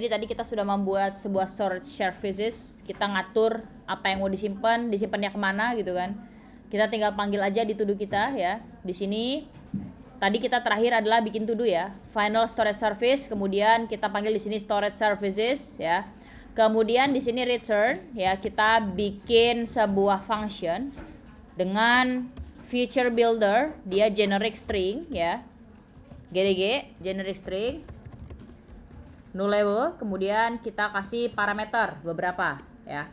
Jadi tadi kita sudah membuat sebuah storage services, kita ngatur apa yang mau disimpannya kemana gitu kan. Kita tinggal panggil aja di to-do kita ya. Di sini tadi kita terakhir adalah bikin to-do ya, final storage service, kemudian kita panggil di sini storage services ya. Kemudian di sini return ya, kita bikin sebuah function dengan feature builder, dia generic string ya. GDG generic string null label, kemudian kita kasih parameter beberapa ya.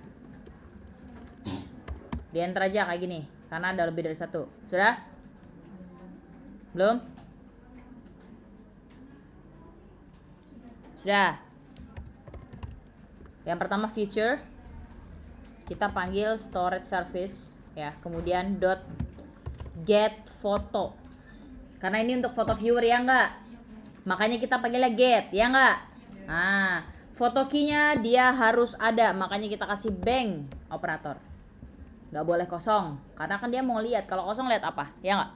Di enter aja kayak gini karena ada lebih dari satu. Sudah? Belum? Sudah. Yang pertama feature, kita panggil storage service ya, kemudian dot get photo karena ini untuk foto viewer ya enggak, makanya kita panggilnya get ya enggak. Nah, foto key-nya dia harus ada, makanya kita kasih bang operator. Nggak boleh kosong, karena kan dia mau lihat. Kalau kosong lihat apa? Ya nggak?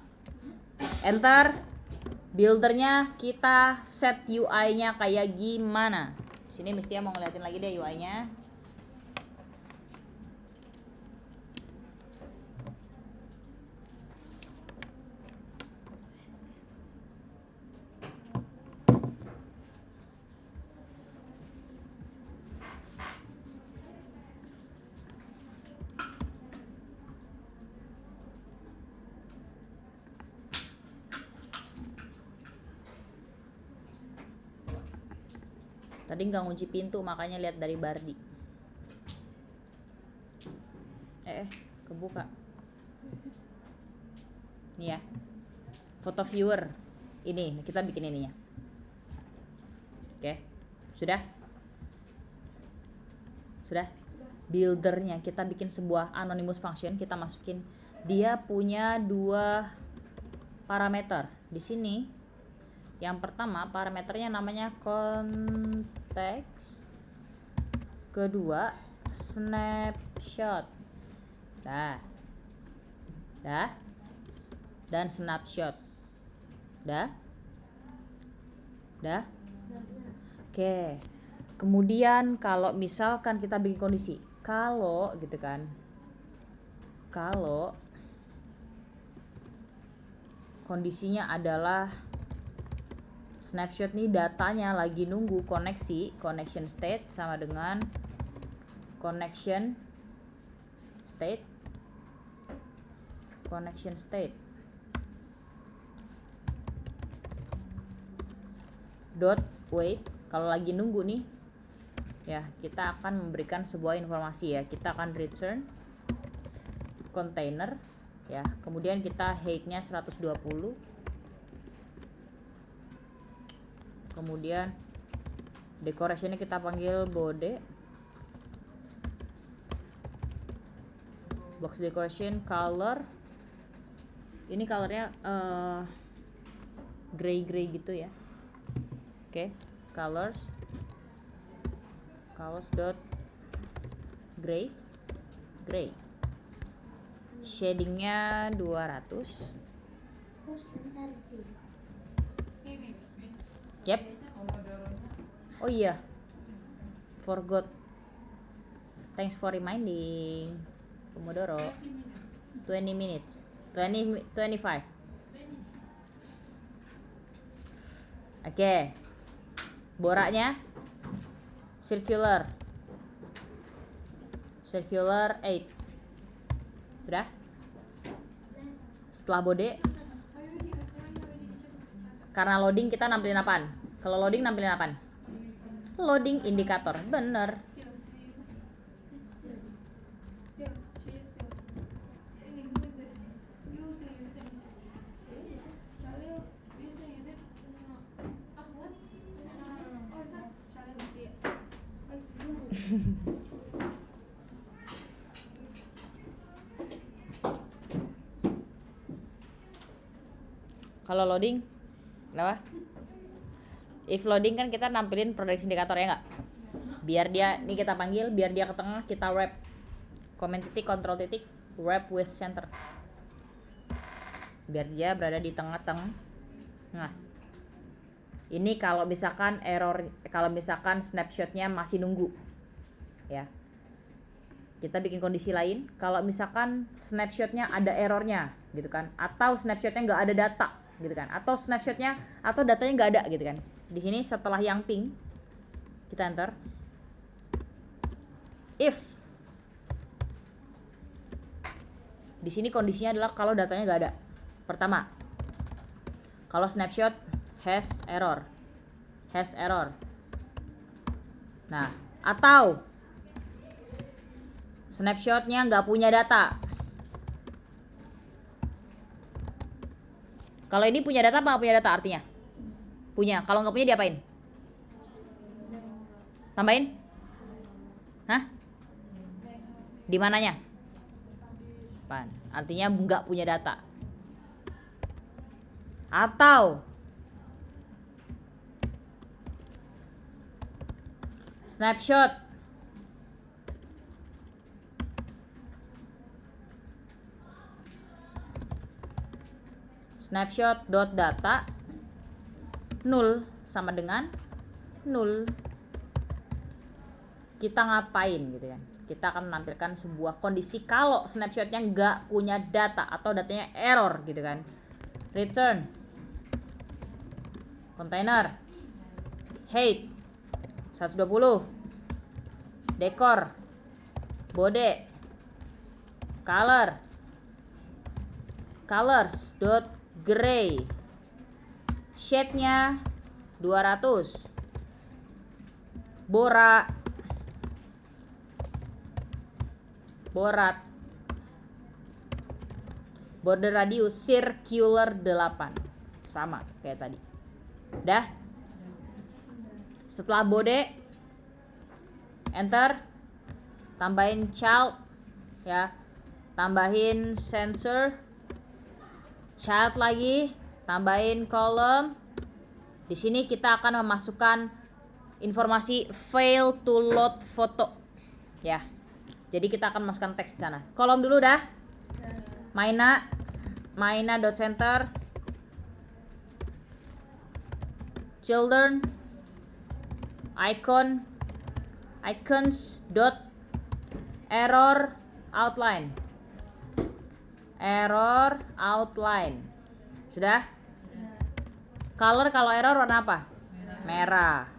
Enter. Buildernya kita set UI-nya kayak gimana? Sini mestinya mau ngeliatin lagi deh UI-nya. Tadi nggak ngunci pintu, makanya lihat dari Bardi. Kebuka. Nih ya. Foto viewer. Ini, kita bikin ininya. Oke. Sudah? Sudah? Buildernya kita bikin sebuah anonymous function, kita masukin. Dia punya dua parameter. Di sini yang pertama parameternya namanya context, kedua snapshot, dan snapshot, Oke. Kemudian kalau misalkan kita bikin kondisi, kalau gitu kan, kalau kondisinya adalah snapshot nih, datanya lagi nunggu koneksi, connection state sama dengan connection state dot wait. Kalau lagi nunggu nih ya, kita akan memberikan sebuah informasi ya, kita akan return container ya, kemudian kita height-nya 120, kemudian decoration-nya kita panggil bode, box decoration, color ini colornya gray gitu ya. Oke, colors dot gray, shadingnya 200. Yep. Oh iya, forgot. Thanks for reminding. Pomodoro 20 minutes 25. Oke. Boraknya circular 8. Sudah? Setelah bode, karena loading kita nampilin apaan? Kalau loading nampilin apaan? Loading indikator, bener. Kalau loading, kenapa? If loading kan kita nampilin progress indikator ya nggak? Biar dia, ini kita panggil, biar dia ke tengah, kita wrap. Comment titik, control titik, wrap with center. Biar dia berada di tengah-tengah. Nah, Ini kalau misalkan snapshotnya masih nunggu, ya. Kita bikin kondisi lain. Kalau misalkan snapshotnya ada errornya, gitu kan? Atau snapshotnya nggak ada data, gitu kan? Atau snapshotnya atau datanya nggak ada, gitu kan? Di sini setelah yang ping, kita enter. If di sini kondisinya adalah kalau datanya nggak ada. Pertama, kalau snapshot has error. Nah, atau snapshotnya nggak punya data. Kalau ini punya data apa nggak punya data artinya? Punya. Kalau nggak punya diapain? Tambahin? Hah? Di mananya? Artinya nggak punya data. Atau snapshot.data null sama dengan null. Kita ngapain gitu kan? Kita akan menampilkan sebuah kondisi kalau snapshotnya nggak punya data atau datanya error gitu kan. Return container height 120, dekor, bode, colors dot gray, shade-nya 200, borat, border radius circular 8, sama kayak tadi. Udah. Setelah bode, enter, tambahin child, ya, tambahin sensor, child lagi, tambahin column. Di sini kita akan memasukkan informasi fail to load foto, ya. Jadi kita akan masukkan teks di sana. Kolom dulu dah. Maina.center, children, icons dot error outline. Sudah? Color kalau error warna apa? Merah.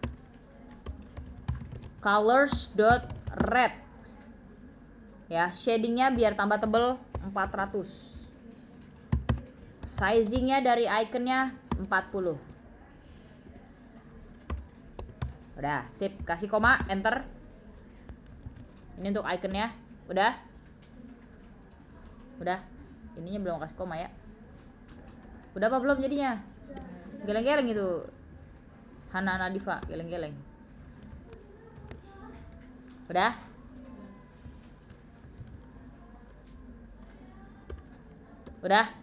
Colors dot red. Ya, shadingnya biar tambah tebel 400. Sizingnya dari iconnya 40. Udah, sip. Kasih koma, enter. Ini untuk iconnya. Udah. Ininya belum kasih koma ya. Udah apa belum jadinya? Geleng-geleng itu. Hana Nadifa, geleng-geleng. Udah? Udah?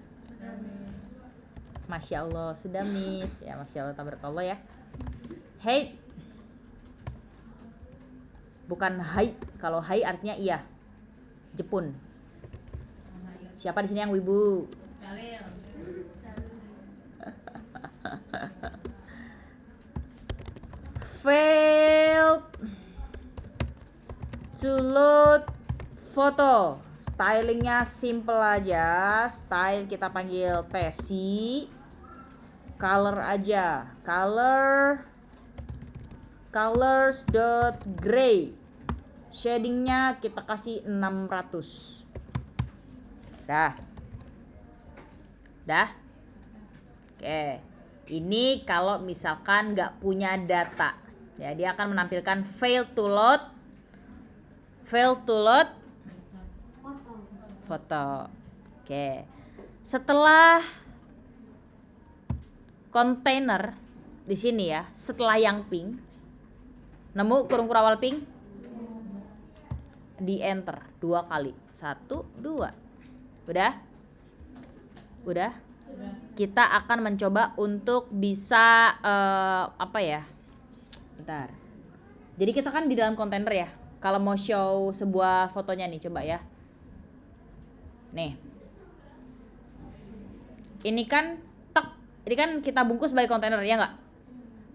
Masya Allah, sudah miss. Ya, Masya Allah, tabarakallah ya. Hey. Bukan hai. Kalau hai artinya iya. Jepun. Siapa di sini yang wibu? Failed to load foto. Stylingnya simple aja. Style kita panggil Tesi. Color aja. Colors dot gray. Shadingnya kita kasih 600. Dah. Oke. Ini kalau misalkan nggak punya data. Ya, dia akan menampilkan fail to load foto. Oke. Setelah kontainer di sini ya, setelah yang ping, nemu kurung kurawal ping, di enter 2 kali. 1, 2. Udah. Kita akan mencoba untuk bisa apa ya? Bentar. Jadi kita kan di dalam kontainer ya. Kalau mau show sebuah fotonya nih, coba ya. Nih. Ini kan kita bungkus sebagai kontainer ya nggak?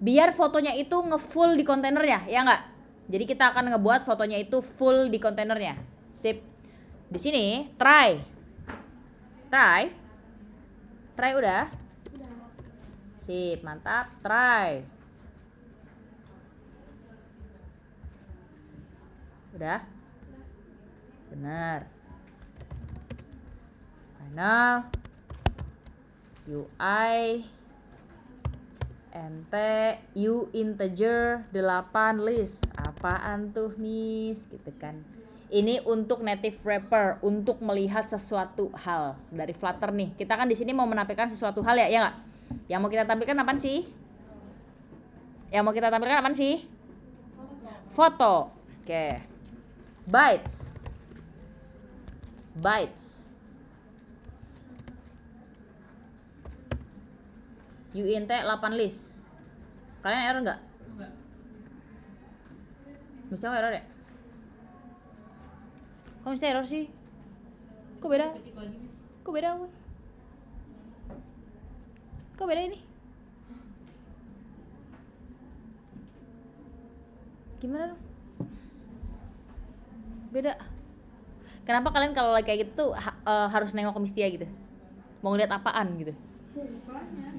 biar fotonya itu nge-full di kontainernya, ya nggak? Jadi kita akan ngebuat fotonya itu full di kontainernya. Sip. Di sini try udah. Sip, mantap. Try. Udah. Benar. Final. UI nt u integer 8 list. Apaan tuh, Miss? Gitu kan. Ini untuk native wrapper, untuk melihat sesuatu hal dari Flutter nih. Kita kan di sini mau menampilkan sesuatu hal ya, ya nggak? Yang mau kita tampilkan apaan sih? Foto. Oke. Bytes. uint 8 list. Kalian error nggak? Enggak. Misalnya error ya? Kok bisa error sih? Kok beda? Kok beda ini? Gimana dong? Beda. Kenapa kalian kalau lagi kayak gitu tuh harus nengok ke Mistia gitu? Mau ngeliat apaan gitu?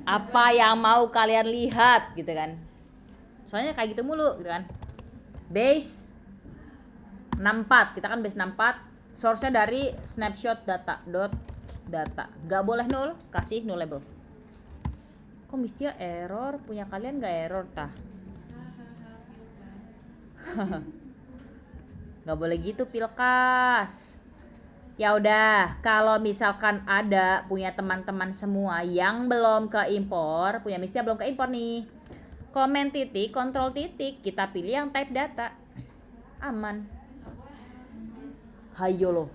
Apa yang mau kalian lihat gitu kan? Soalnya kayak gitu mulu gitu kan. Base 64, kita kan base 64, source-nya dari snapshot data. Gak boleh null, kasih nullable. Kok Mistia error? Punya kalian gak error tah? Gak boleh gitu Pilkas. Ya udah, kalau misalkan ada punya teman-teman semua yang belum keimpor, punya Mistia belum keimpor nih, komen titik, kontrol titik, kita pilih yang type data. Aman. Hayo lo.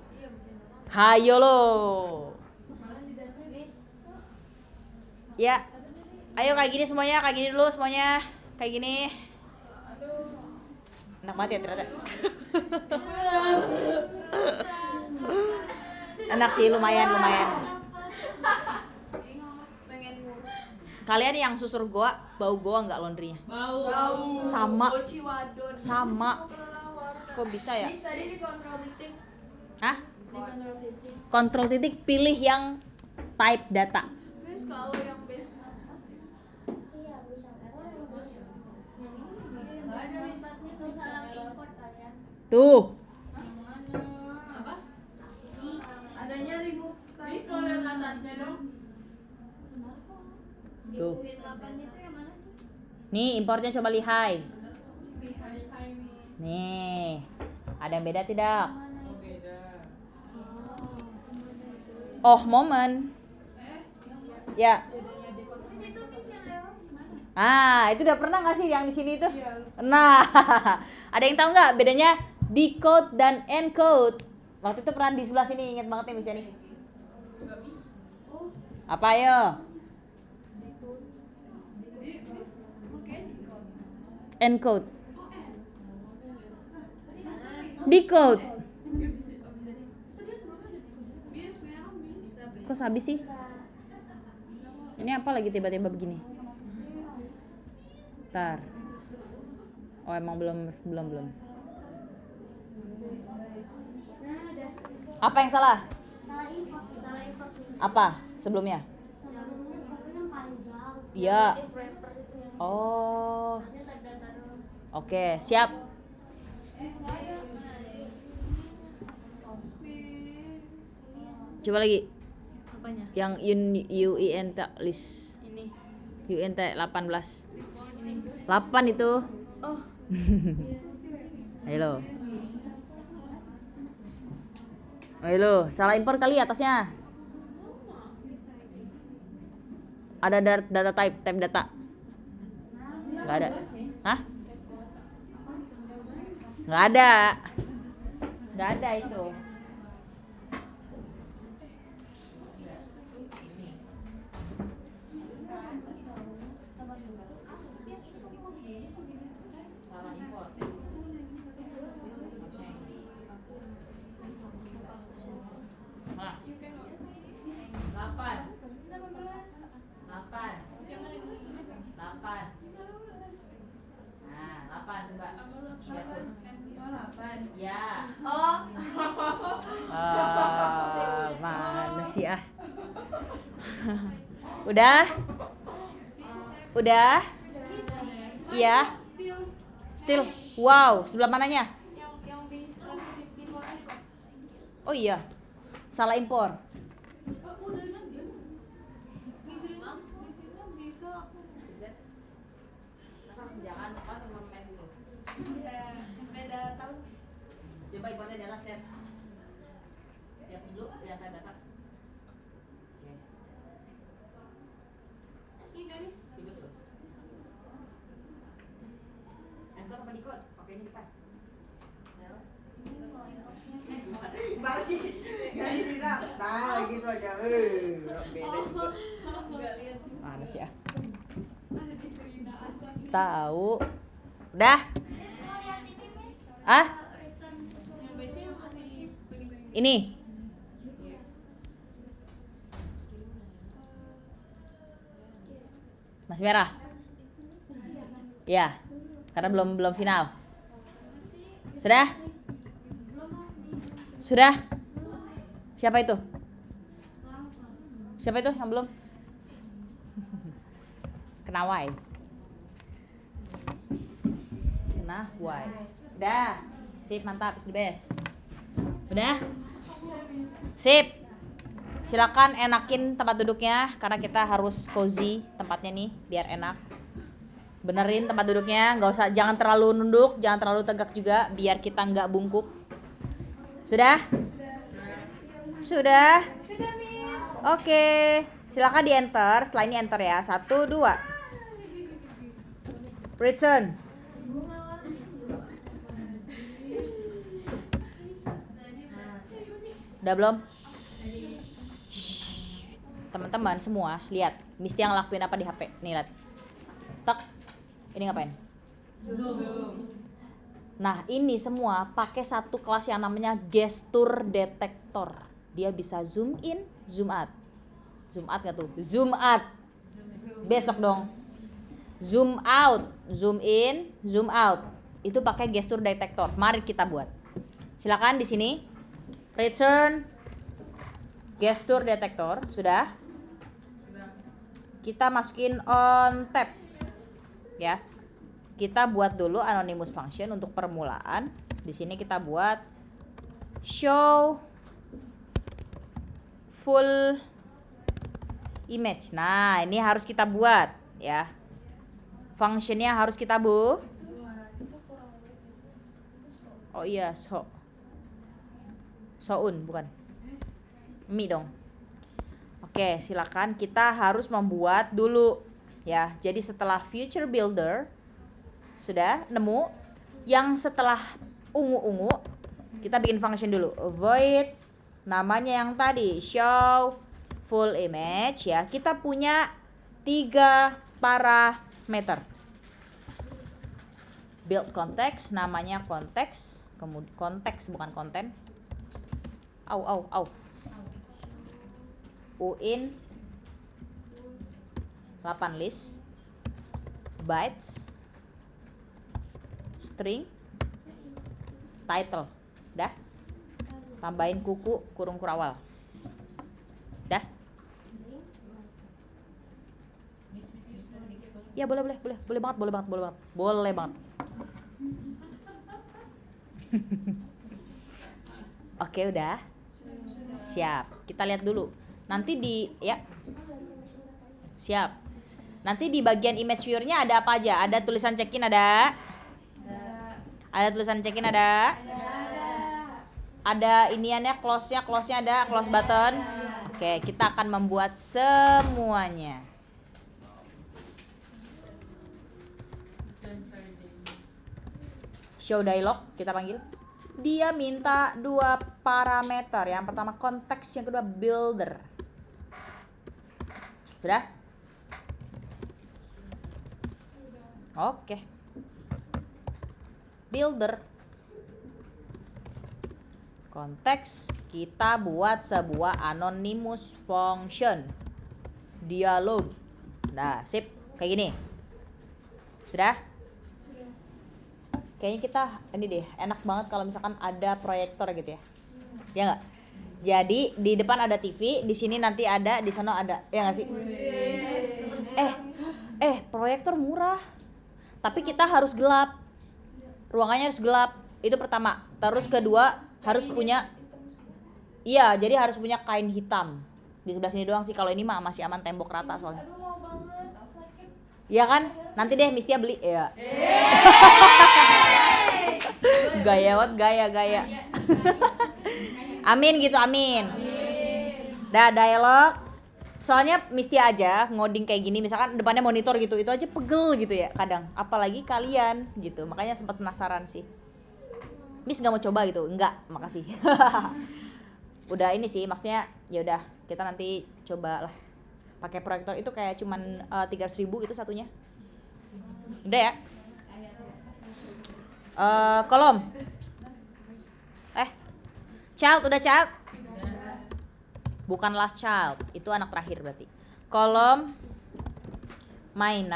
Ya. Ayo kayak gini semuanya, kayak gini dulu semuanya. Kayak gini. Enak banget ya ternyata. Enak sih, lumayan. Kalian yang susur goa, bau goa nggak laundrynya? Bau. Sama. Kok bisa ya? Tadi di kontrol titik. Hah? Kontrol titik pilih yang type data. Terus kalau yang base 61. Iya, bisa error. Enggak ada risetnya tuh salah import kalian. Tuh. Apa? Adanya remove tadi. Bisa lihat atasnya dong. Tuh. Si 8 itu yang mana sih? Nih, importnya coba lihai. Lihai nih. Nih. Ada yang beda tidak? Oh, momen. Ya. Itu udah pernah nggak sih yang di sini itu? Nah, ada yang tahu nggak bedanya decode dan encode? Waktu itu pernah di sebelah sini, ingat banget ya Miss Yani. Apa ayo? Encode. Decode. Kok habis sih? Ini apa lagi tiba-tiba begini? Ntar. Oh emang belum. Apa yang salah? Salah import. Apa sebelumnya? Sebelumnya pokoknya yang paling jauh. Iya. Native wrapper itu yang Oh. harusnya type data doang. Oke, siap. Coba lagi. Apanya? Yang uint list. Ini. uint 18. 8 itu. Oh. Ayo lo, salah import kali atasnya. Ada data type data. Enggak ada. Hah? Enggak ada itu. Salah import. Nah. 8. Ya. Oh. Mana sih ah? Udah? Udah? Iya. Spill. Still. Wow, sebelah mananya? Yang base 64 itu. Oh iya. Salah impor. Udah ganti. Bisa bisa. Jangan apa sama main dulu. Ya, beda tahun. Coba impornya di atas ya. Dihapus dulu, silakan data. Oke. Ini guys. Ribet loh. Anchor apa Dikot? Pakainya kita. Gimana sih? Gak disiram. Nah, gitu aja. Beda juga. Enggak lihat. Mana sih ah? Ada di Serina asap. Tahu. Udah? Ah? Yang BC masih bening-bening. Ini. Masih merah? Ya. Karena belum final. Sudah? Sudah? Siapa itu? Siapa itu yang belum? Kenawai. Kenawai. Udah. Sip, mantap, is the best. Udah? Sip. Silakan enakin tempat duduknya karena kita harus cozy tempatnya nih biar enak. Benerin tempat duduknya, nggak usah, jangan terlalu nunduk, jangan terlalu tegak juga biar kita nggak bungkuk. Sudah? Sudah? Oke, silakan di enter. Setelah ini enter ya. 1, 2. Return. Udah belum? Shh. Teman-teman semua lihat, Misty yang lakuin apa di HP? Nih lihat. Tek. Ini ngapain? Nah, ini semua pakai satu kelas yang namanya gesture detector. Dia bisa zoom in, zoom out. Zoom out nggak tuh? Zoom out. Besok dong. Zoom out, zoom in, zoom out. Itu pakai gesture detector. Mari kita buat. Silakan di sini. Return gesture detector. Sudah? Kita masukin on tab. Ya. Kita buat dulu anonymous function untuk permulaan. Di sini kita buat show full image. Nah, ini harus kita buat ya. Functionnya harus kita Oh iya, soun bukan. Mi dong. Oke, silakan kita harus membuat dulu ya. Jadi setelah future builder sudah nemu yang setelah ungu-ungu, kita bikin function dulu. Void namanya yang tadi show full image ya. Kita punya 3 parameter. Build context namanya konteks, kemudian konteks bukan konten. Uin 8 list bytes string title. Dah? Tambahin kuku kurung kurawal. Dah? Ya boleh banget. Oke, udah. Siap. Kita lihat dulu. Nanti Siap. Nanti di bagian image viewer-nya ada apa aja? Ada tulisan check-in ada? Ada tulisan check-in ada? Ada iniannya, close-nya ada, close button. Oke, kita akan membuat semuanya. Show dialog, kita panggil. Dia minta 2 parameter. Yang pertama konteks, yang kedua builder. Sudah? Oke. Builder. Konteks, kita buat sebuah anonymous function. Dialog. Nah, sip. Kayak gini. Sudah? kayaknya kita ini deh enak banget kalau misalkan ada proyektor gitu ya. Ya nggak? Jadi di depan ada TV, di sini nanti ada, di sana ada. Ya nggak sih? Proyektor murah. Tapi kita harus gelap. Ruangannya harus gelap. Itu pertama. Terus kedua harus punya, iya, jadi harus punya kain hitam. Di sebelah sini doang sih, kalau ini mah masih aman, tembok rata soalnya. Aduh mau banget, aku sakit. Iya kan? Nanti deh Mistia beli ya. Gaya banget, gaya. Amin gitu, amin. Dah dialog. Soalnya Mistia aja ngoding kayak gini, misalkan depannya monitor gitu, itu aja pegel gitu ya kadang. Apalagi kalian gitu. Makanya sempat penasaran sih. Miss nggak mau coba gitu? Enggak, makasih. Udah ini sih, maksudnya ya udah kita nanti coba lah pakai proyektor itu kayak cuman 300.000 itu satunya. Udah ya. Kolom. Child, udah child? Bukanlah child, itu anak terakhir berarti. Kolom main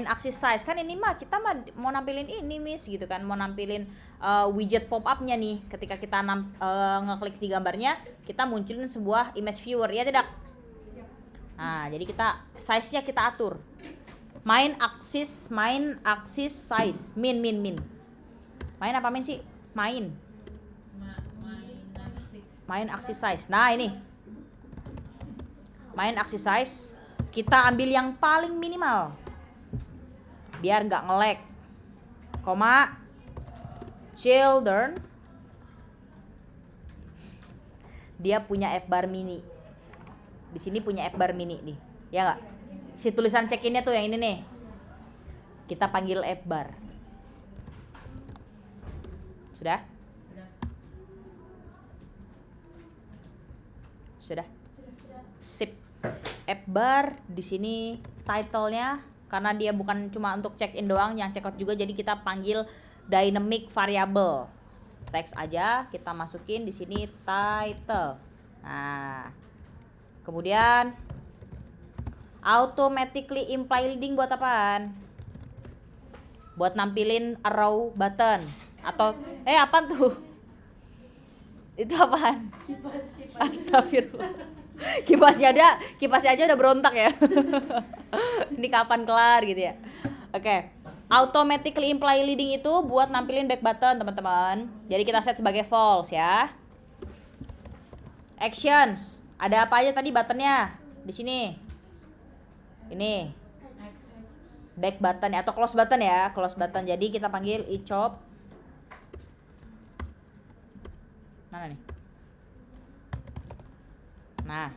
exercise. Kan ini mah kita mau nampilin ini Miss gitu kan, mau nampilin widget pop up-nya nih. Ketika kita ngeklik di gambarnya, kita munculin sebuah image viewer, ya tidak? Nah, jadi kita size-nya kita atur. Main axis size, min. Main apa min sih? Main axis size. Nah, ini. Main axis size, kita ambil yang paling minimal. Biar nggak nge-lag. Koma children. Dia punya app bar mini. Di sini punya app bar mini nih. Ya nggak? Si tulisan check-innya tuh yang ini nih. Kita panggil app bar. Sudah? Sip. App bar di sini title-nya karena dia bukan cuma untuk check-in doang, yang check out juga, jadi kita panggil dynamic variable. Teks aja kita masukin di sini title. Nah, kemudian automatically imply leading buat apaan? Buat nampilin arrow button atau apa tuh? Itu apaan? Kipas. Astagfirullah. Kipasnya aja udah berontak ya. Ini kapan kelar gitu ya. Oke. Automatically imply leading itu buat nampilin back button, teman-teman. Jadi kita set sebagai false ya. Actions. Ada apa aja tadi buttonnya? Di sini. Ini. Back button ya, atau close button ya. Close button. Jadi kita panggil iChop. Mana nih? Nah,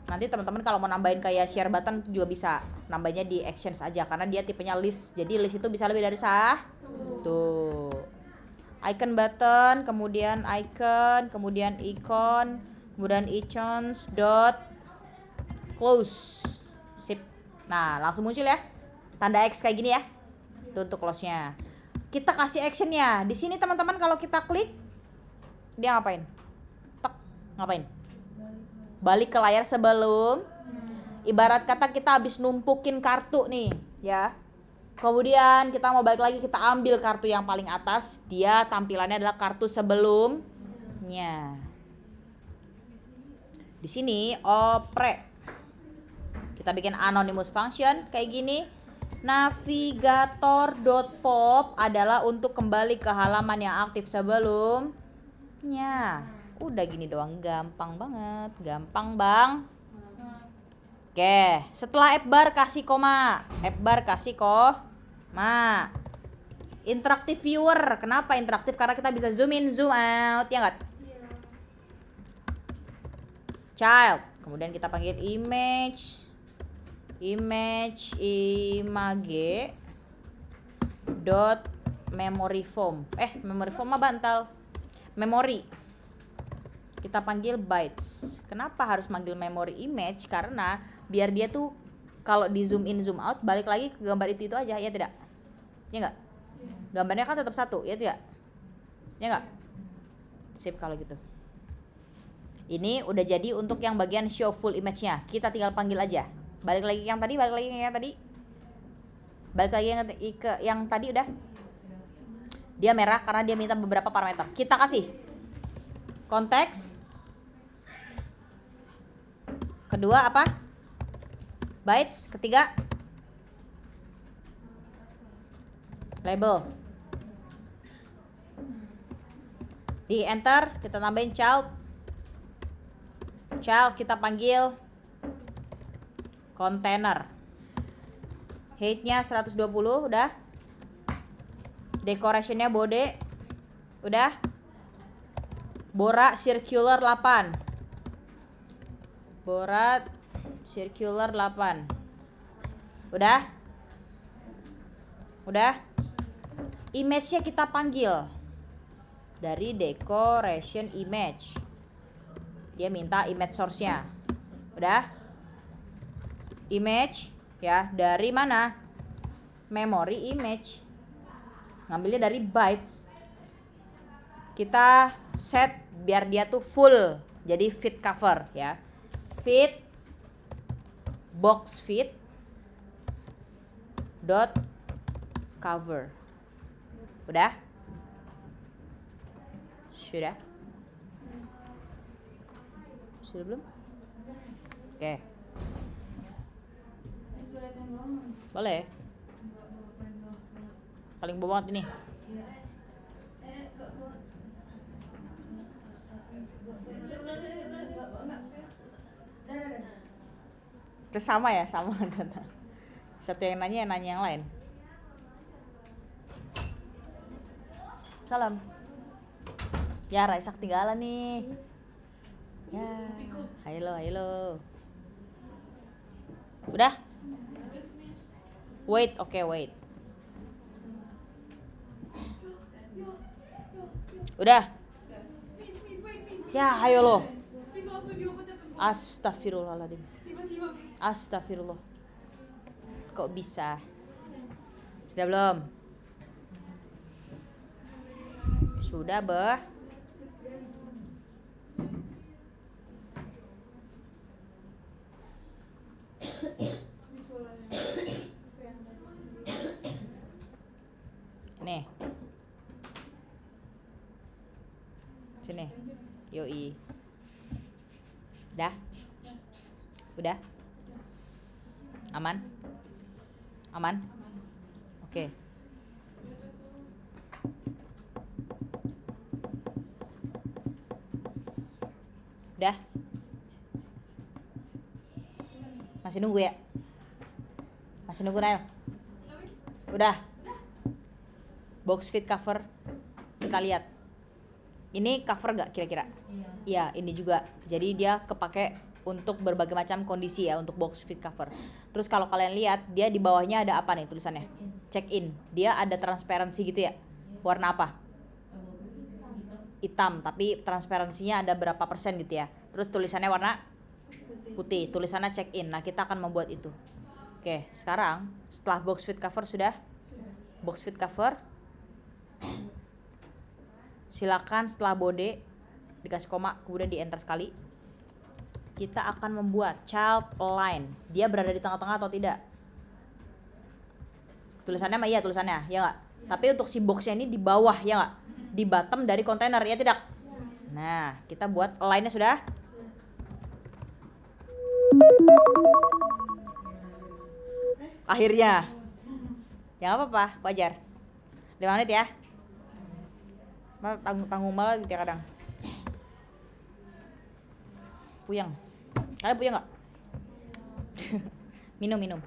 nanti teman-teman kalau mau nambahin kayak share button juga bisa nambahinnya di actions aja karena dia tipenya list. Jadi list itu bisa lebih dari tuh. Icon button, kemudian icon, kemudian icon, kemudian icons dot close. Sip. Nah, langsung muncul ya. Tanda X kayak gini ya. Itu untuk close-nya. Kita kasih actionnya. Di sini teman-teman kalau kita klik dia ngapain? Ngapain? Balik ke layar sebelum. Ibarat kata kita habis numpukin kartu nih, ya. Kemudian kita mau balik lagi, kita ambil kartu yang paling atas, dia tampilannya adalah kartu sebelumnya. Di sini opre. Kita bikin anonymous function kayak gini. Navigator.pop adalah untuk kembali ke halaman yang aktif sebelumnya. Udah gini doang, gampang banget, gampang bang. Oke, setelah app bar kasih koma, Interactive viewer, kenapa interaktif? Karena kita bisa zoom in, zoom out, ya nggak? Child, kemudian kita panggil image dot memory form. Memory form mah bantal. Memory. Kita panggil bytes. Kenapa harus manggil memory image? Karena biar dia tuh kalau di zoom in zoom out balik lagi ke gambar itu aja, ya tidak? Ya enggak? Gambarnya kan tetap satu, ya tidak? Ya enggak? Sip kalau gitu. Ini udah jadi untuk yang bagian show full image-nya. Kita tinggal panggil aja. Balik lagi yang tadi. Balik lagi ke yang tadi udah. Dia merah karena dia minta beberapa parameter. Kita kasih konteks. Kedua apa? Bytes. Ketiga label. Di enter kita tambahin child. Child kita panggil container. Height-nya 120 udah. Decoration-nya bode udah. Bora circular 8. Bora circular 8. Udah? Udah? Image-nya kita panggil dari decoration image. Dia minta image source-nya. Udah? Image ya, dari mana? Memory image. Ngambilnya dari bytes. Kita set biar dia tuh full. Jadi fit cover ya. Fit box fit dot cover. Udah? Sudah? Sudah belum? Oke. Boleh. Paling bawah banget ini. Terus sama ya, sama. Satu yang nanya yang lain. Salam. Ya, Raisak ketinggalan nih. Ya, halo. Udah? Wait, oke, wait. Udah? Ya, ayo lo. Astagfirullahaladzim. Astagfirullah. Kok bisa? Sudah belum? Sudah, Bah. Nih. Sini. Yoi. Udah? Aman? Oke. Udah? Masih nunggu ya? Masih nunggu, Nail? Udah? Box fit cover. Kita lihat. Ini cover gak kira-kira? Iya, ini juga. Jadi dia kepake untuk berbagai macam kondisi ya, untuk box fit cover. Terus kalau kalian lihat, dia di bawahnya ada apa nih tulisannya? Check in. Dia ada transparansi gitu ya. Warna apa? Hitam, tapi transparansinya ada berapa persen gitu ya. Terus tulisannya warna putih, tulisannya check in. Nah, kita akan membuat itu. Oke, sekarang setelah box fit cover sudah. Box fit cover. Silakan setelah bode dikasih koma, kemudian di enter sekali. Kita akan membuat child align. Dia berada di tengah-tengah atau tidak? Tulisannya mah iya, tulisannya ya nggak. Tapi untuk si boxnya ini di bawah ya nggak, di bottom dari kontainer ya tidak. Nah, kita buat align-nya sudah. Akhirnya ya nggak apa-apa, wajar. 5 menit ya. Tanggung banget gitu ya kadang. Puyeng. Kalian puyeng nggak? minum.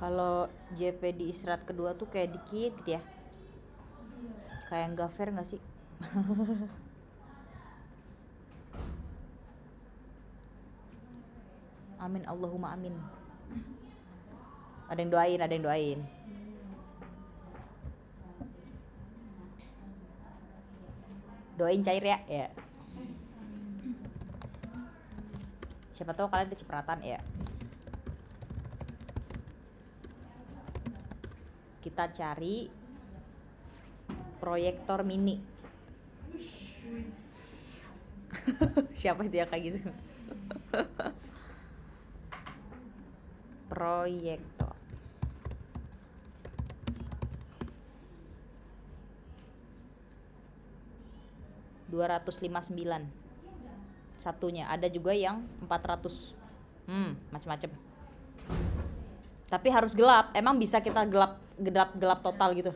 Kalau JP di istirahat kedua tuh kayak dikit gitu ya. Kayak nggak fair nggak sih? Amin Allahumma amin. Ada yang doain. Doain cair ya. Siapa tahu kalian kecipratan ya. Kita cari proyektor mini. Siapa itu yang kayak gitu? Proyektor. $259 satunya. Ada juga yang 400. Macam-macam. Tapi harus gelap. Emang bisa kita gelap total gitu.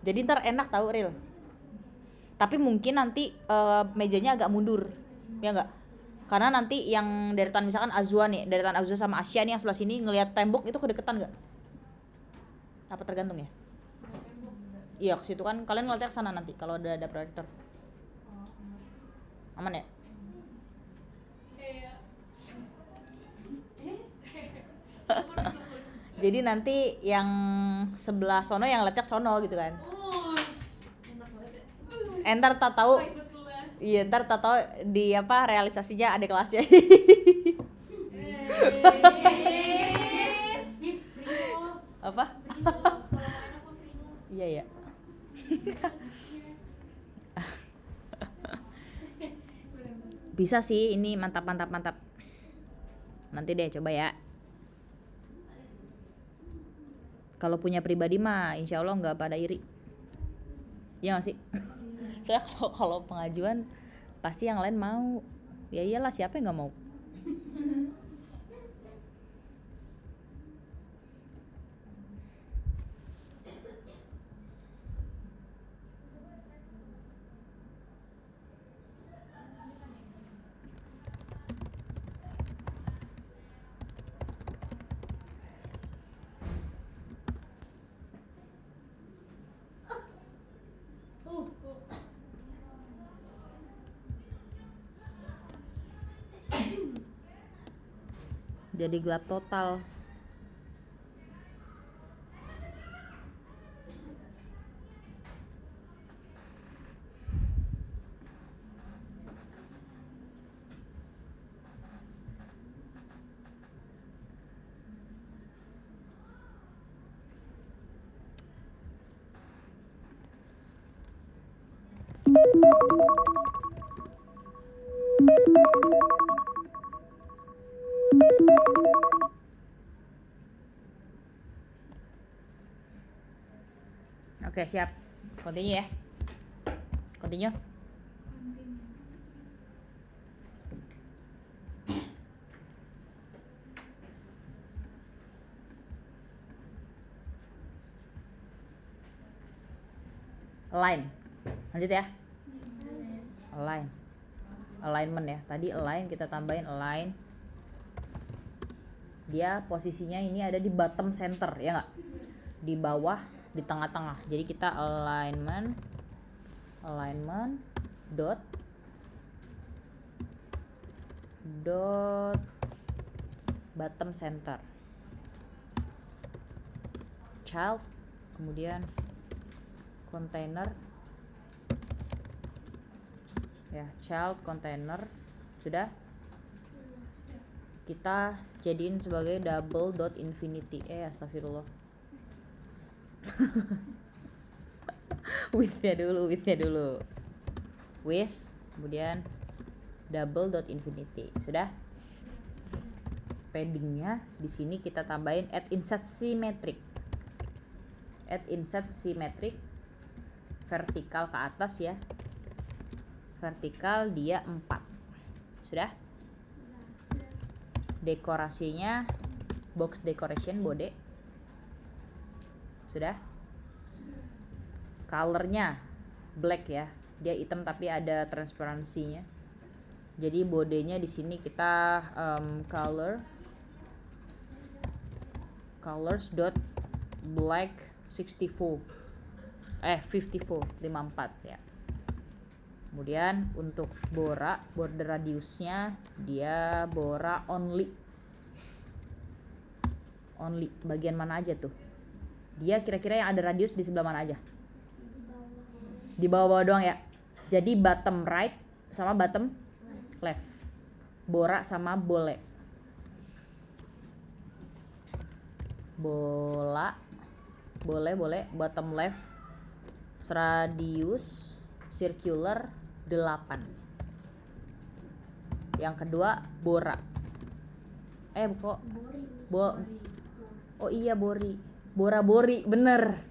Jadi ntar enak tahu real. Tapi mungkin nanti mejanya agak mundur, ya nggak? Karena nanti yang deretan misalkan Azwa nih, deretan Azwa sama Asia nih yang sebelah sini ngelihat tembok itu kedeketan nggak? Apa tergantung ya? Iya ke situ kan kalian ngeliatnya ke sana nanti kalau udah ada proyektor. Aman ya? Jadi nanti yang sebelah sono yang ngeliatnya ke sono gitu kan. Entar tak tahu. Iya, ntar tak tahu di apa realisasinya ada kelasnya. Apa? Iya ya. Bisa sih ini mantap. Nanti deh coba ya. Kalau punya pribadi mah insya Allah nggak pada iri. Iya nggak sih? Soalnya kalau pengajuan pasti yang lain mau. Ya iyalah siapa yang nggak mau. Jadi gelap total. Oke, siap. Continue ya. Continue. Align. Lanjut ya. Align. Alignment ya. Tadi align kita tambahin align. Dia posisinya ini ada di bottom center ya nggak? Di bawah, di tengah-tengah. Jadi kita alignment dot bottom center. Child, kemudian container ya, child container sudah kita jadiin sebagai double dot infinity. Astagfirullah. Width-nya dulu width kemudian double dot infinity. Sudah. Paddingnya di sini kita tambahin add insert symmetric vertikal ke atas ya, vertikal dia 4. Sudah. Dekorasinya box decoration bode. Sudah. Colornya black ya, dia hitam tapi ada transparansinya. Jadi bodenya di sini kita colors dot black 54 54 ya. Kemudian untuk border radiusnya dia bora only bagian mana aja tuh? Dia kira-kira yang ada radius di sebelah mana aja? Di bawah-bawah doang ya. Jadi bottom right sama bottom left. Bora sama boleh. Boleh bottom left radius circular 8. Yang kedua bora. Oh iya bori. Bora-bori, bener.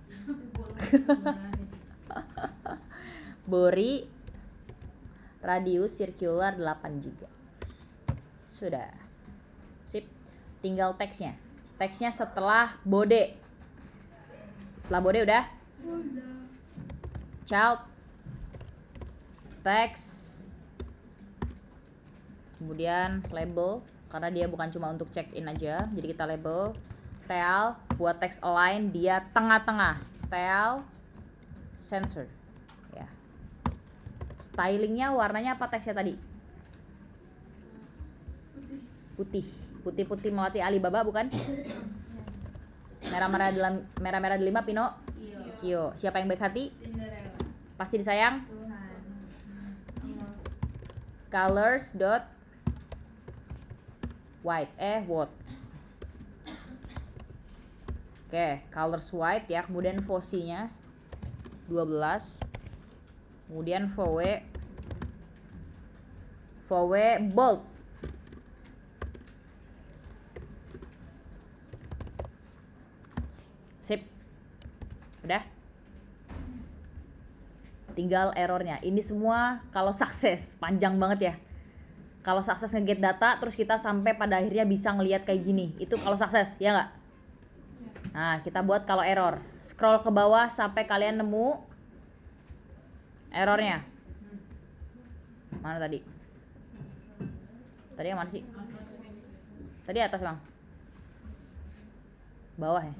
Bori radius circular 8 juga. Sudah. Sip. Tinggal teksnya. Teksnya setelah bode. Setelah bode udah? Child text. Kemudian label karena dia bukan cuma untuk check in aja. Jadi kita label tail buat text align dia tengah-tengah. Tail center. Ya. Stylingnya warnanya apa teksnya tadi? Putih melati Alibaba bukan? Merah-merah delima Pino. Kyo. Siapa yang baik hati? Pasti disayang. Colors dot white what? Oke, colors white ya. Kemudian fosinya 12. Kemudian VW bold. Sip. Udah? Tinggal errornya. Ini semua kalau sukses, panjang banget ya. Kalau sukses nge-get data terus kita sampai pada akhirnya bisa ngelihat kayak gini. Itu kalau sukses, ya nggak? Nah, kita buat kalau error. Scroll ke bawah sampai kalian nemu errornya. Mana tadi? Tadi yang mana sih? Tadi atas, Bang. Bawah ya.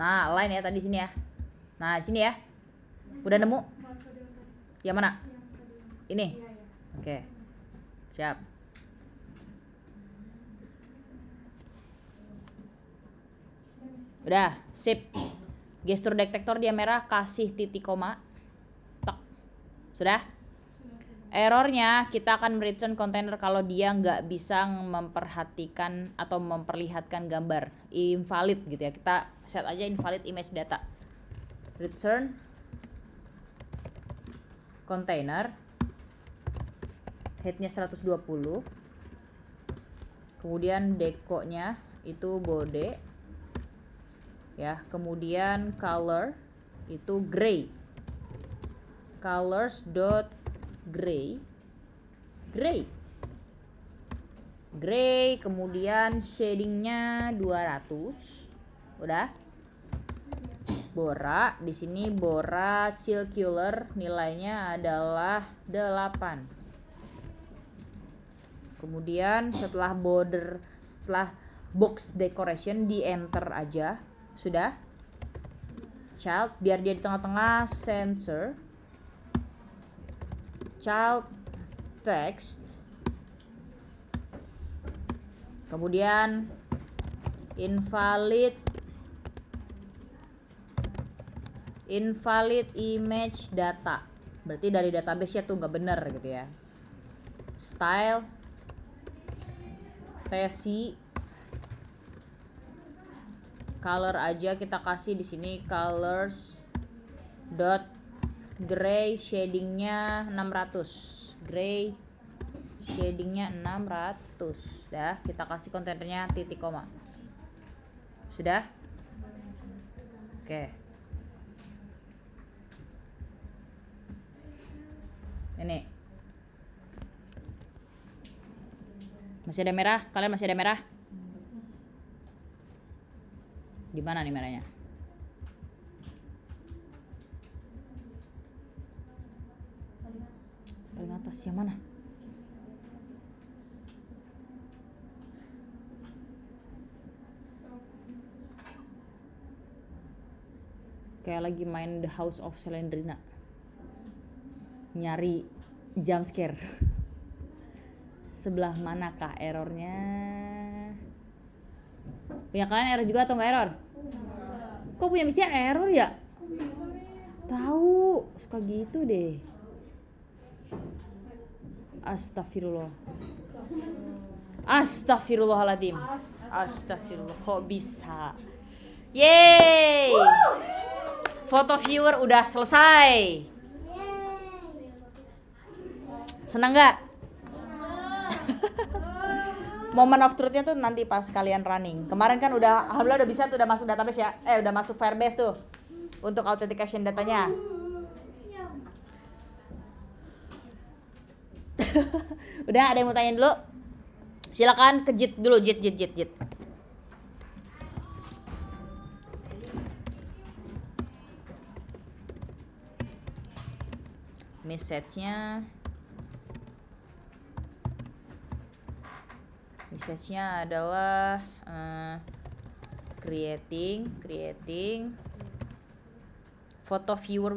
Nah, line ya tadi sini ya. Nah, di sini ya. Udah nemu? Yang mana? Ini. Oke. Siap. Udah, sip. Gestur detektor dia merah, kasih titik koma. Tok. Sudah? Errornya kita akan return container kalau dia nggak bisa memperhatikan atau memperlihatkan gambar invalid gitu ya. Kita set aja invalid image data. Return container headnya 120. Kemudian dekonya itu bode ya. Kemudian color itu gray. Colors dot gray. Kemudian shadingnya 200. Udah. Bora di sini bora circular nilainya adalah 8. Kemudian setelah box decoration di enter aja. Sudah. Child biar dia di tengah-tengah censor. Child text. Kemudian invalid image data. Berarti dari database-nya tuh nggak bener gitu ya. Style tesi color aja kita kasih di sini colors dot gray shadingnya 600. Gray shadingnya 600. Dah, kita kasih kontainernya titik koma. Sudah? Oke. Ini. Masih ada merah? Kalian masih ada merah? Di mana nih merahnya? Yang mana? Kayak lagi main The House of Slendrina. Nyari jump scare. Sebelah manakah errornya? Punya kalian error juga atau nggak error? Kok punya mestinya error ya? Tahu, suka gitu deh. Astagfirullah. Astagfirullahaladzim. Astagfirullah, kok bisa? Yeay! Foto viewer udah selesai. Senang nggak? Moment of truth-nya tuh nanti pas kalian running. Kemarin kan udah, alhamdulillah udah bisa tuh, udah masuk database ya. Udah masuk Firebase tuh untuk authentication datanya. Udah, ada yang mau tanya dulu? Silakan ke Jit dulu, Jit. Message-nya adalah creating photo viewer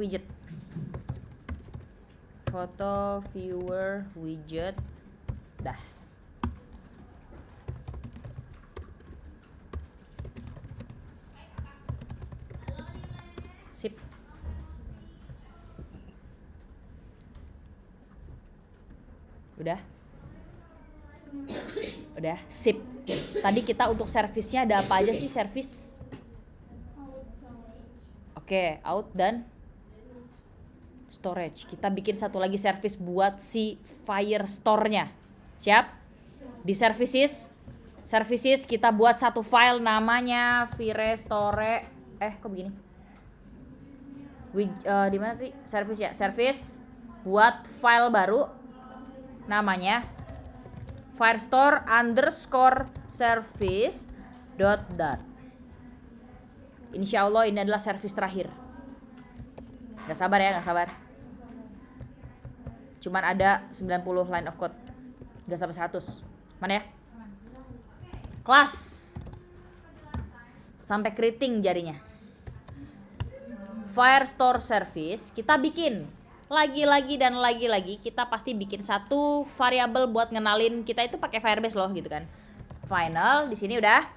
widget. Dah. Sip. Udah, sip. Tadi kita untuk servisnya ada apa aja sih servis? Oke, out dan storage. Kita bikin satu lagi servis buat si Firestore-nya. Siap? Di services kita buat satu file namanya Firestore. Kok begini? Di mana tadi? Service ya, service buat file baru namanya firestore_service.dat. Insya Allah ini adalah service terakhir. Gak sabar. Cuman ada 90 line of code. Gak sampai 100. Mana ya? Kelas. Sampai keriting jarinya. Firestore service kita bikin. Lagi-lagi kita pasti bikin satu variabel buat ngenalin kita itu pakai Firebase loh gitu kan. Final di sini udah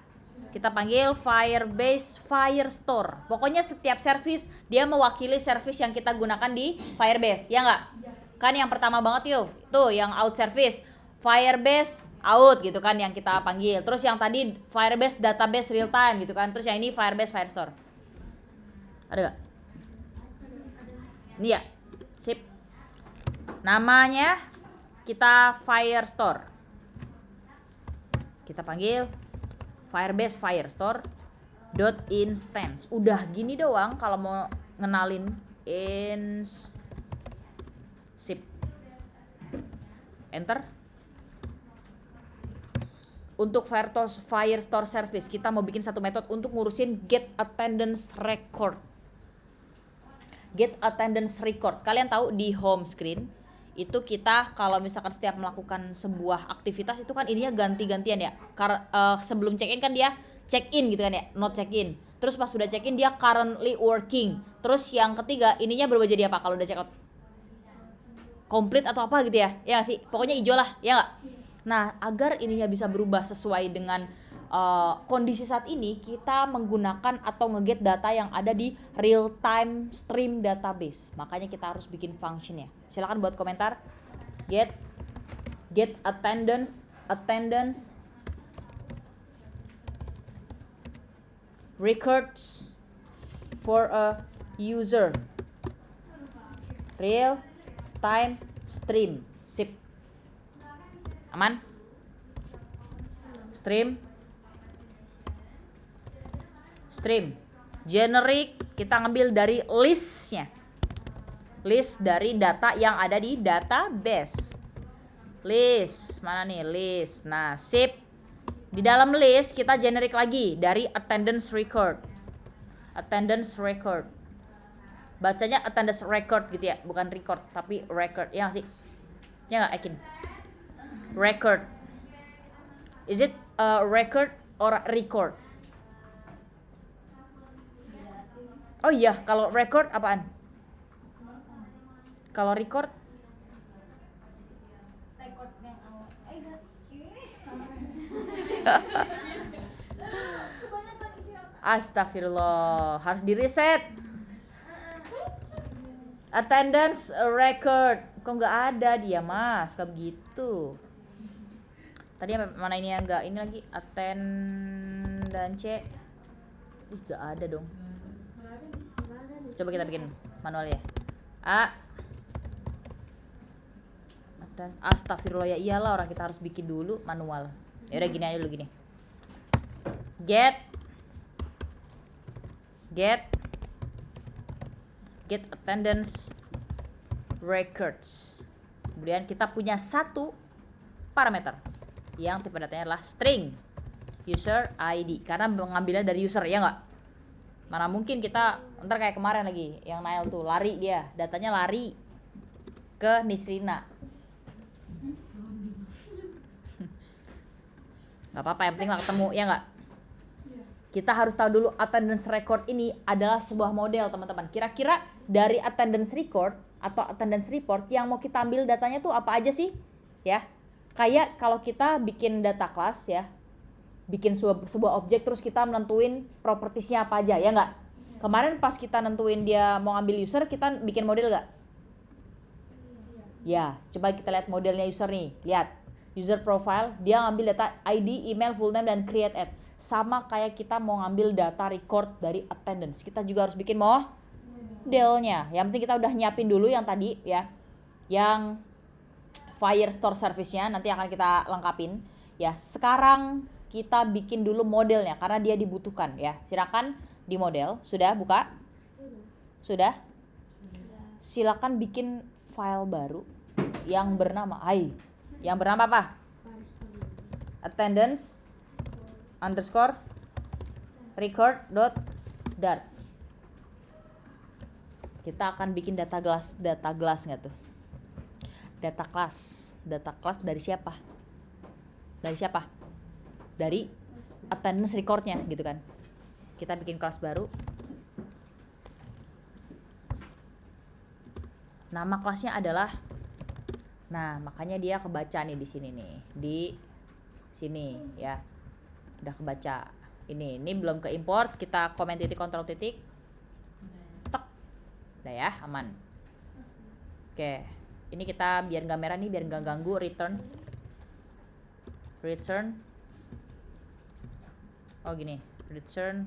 kita panggil Firebase Firestore. Pokoknya setiap service dia mewakili service yang kita gunakan di Firebase, ya nggak? Kan yang pertama banget yuk, tuh yang out service Firebase out gitu kan yang kita panggil. Terus yang tadi Firebase database real time gitu kan. Terus yang ini Firebase Firestore. Ada nggak? Ini ya. Sip. Namanya kita Firestore. Kita panggil Firebase Firestore .instance. Udah gini doang kalau mau ngenalin sip. Enter. Untuk Firestore service kita mau bikin satu metode untuk ngurusin get attendance record. Get attendance record. Kalian tahu di home screen itu kita kalau misalkan setiap melakukan sebuah aktivitas itu kan ininya ganti-gantian ya. Sebelum check in kan dia check in gitu kan ya, not check in. Terus pas udah check in dia currently working. Terus yang ketiga ininya berubah jadi apa kalau udah check out? Complete atau apa gitu ya? Ya gak sih? Pokoknya hijau lah, ya nggak? Nah, agar ininya bisa berubah sesuai dengan kondisi saat ini, kita menggunakan atau nge-get data yang ada di real time stream database. Makanya kita harus bikin function ya. Silakan buat komentar. Get attendance records for a user real time stream. Sip. Aman? Stream generic kita ngambil dari listnya, list dari data yang ada di database. List mana nih? List. Nah, sip. Di dalam list kita generic lagi dari attendance record. Bacanya attendance record gitu ya, bukan record tapi record. Ya nggak sih? Ya nggak, Ekin? Record. Is it a record or a record? Oh iya, kalau record apaan? Kalau record? Rekor yang awal. Enggak. Kebanyakan isi otak. Astagfirullah, harus di reset. Attendance record. Kok nggak ada dia, Mas? Kayak begitu. Tadi mana ini yang nggak ini lagi? Attendance. Nggak ada dong. Coba kita bikin manual ya. Astagfirullah, ya iyalah, orang kita harus bikin dulu manual. Ya udah gini aja dulu gini. Get attendance records. Kemudian kita punya satu parameter yang tipe datanya adalah string user ID, karena mengambilnya dari user, ya nggak? Mana mungkin kita ntar kayak kemarin lagi yang Nail tuh lari, dia datanya lari ke Nisrina. Nggak apa-apa, yang penting nggak ketemu, ya nggak? Kita harus tahu dulu attendance record ini adalah sebuah model, teman-teman. Kira-kira dari attendance record atau attendance report yang mau kita ambil datanya tuh apa aja sih? Ya, kayak kalau kita bikin data class ya, bikin sebuah objek terus kita menentuin propertiesnya apa aja, ya nggak? Kemarin pas kita nentuin dia mau ambil user, kita bikin model nggak? Ya, coba kita lihat modelnya user nih. Lihat, user profile, dia ngambil data ID, email, full name, dan create ad. Sama kayak kita mau ngambil data record dari attendance, kita juga harus bikin modelnya. Yang penting kita udah nyiapin dulu yang tadi ya, yang Firestore service-nya nanti akan kita lengkapin ya. Sekarang kita bikin dulu modelnya karena dia dibutuhkan ya. Silakan di model, sudah buka? Sudah? Silakan bikin file baru yang bernama yang bernama apa? Attendance underscore record.dart. Kita akan bikin data class nggak tuh? Data class dari siapa? Dari attendance recordnya gitu kan. Kita bikin kelas baru. Nama kelasnya adalah, nah makanya dia kebaca nih di sini nih, di sini ya. Udah kebaca. Ini belum ke import, kita komen titik kontrol titik. Tek. Udah ya, aman. Oke. Ini kita biar nggak merah nih, biar nggak ganggu, return. Oh gini, return.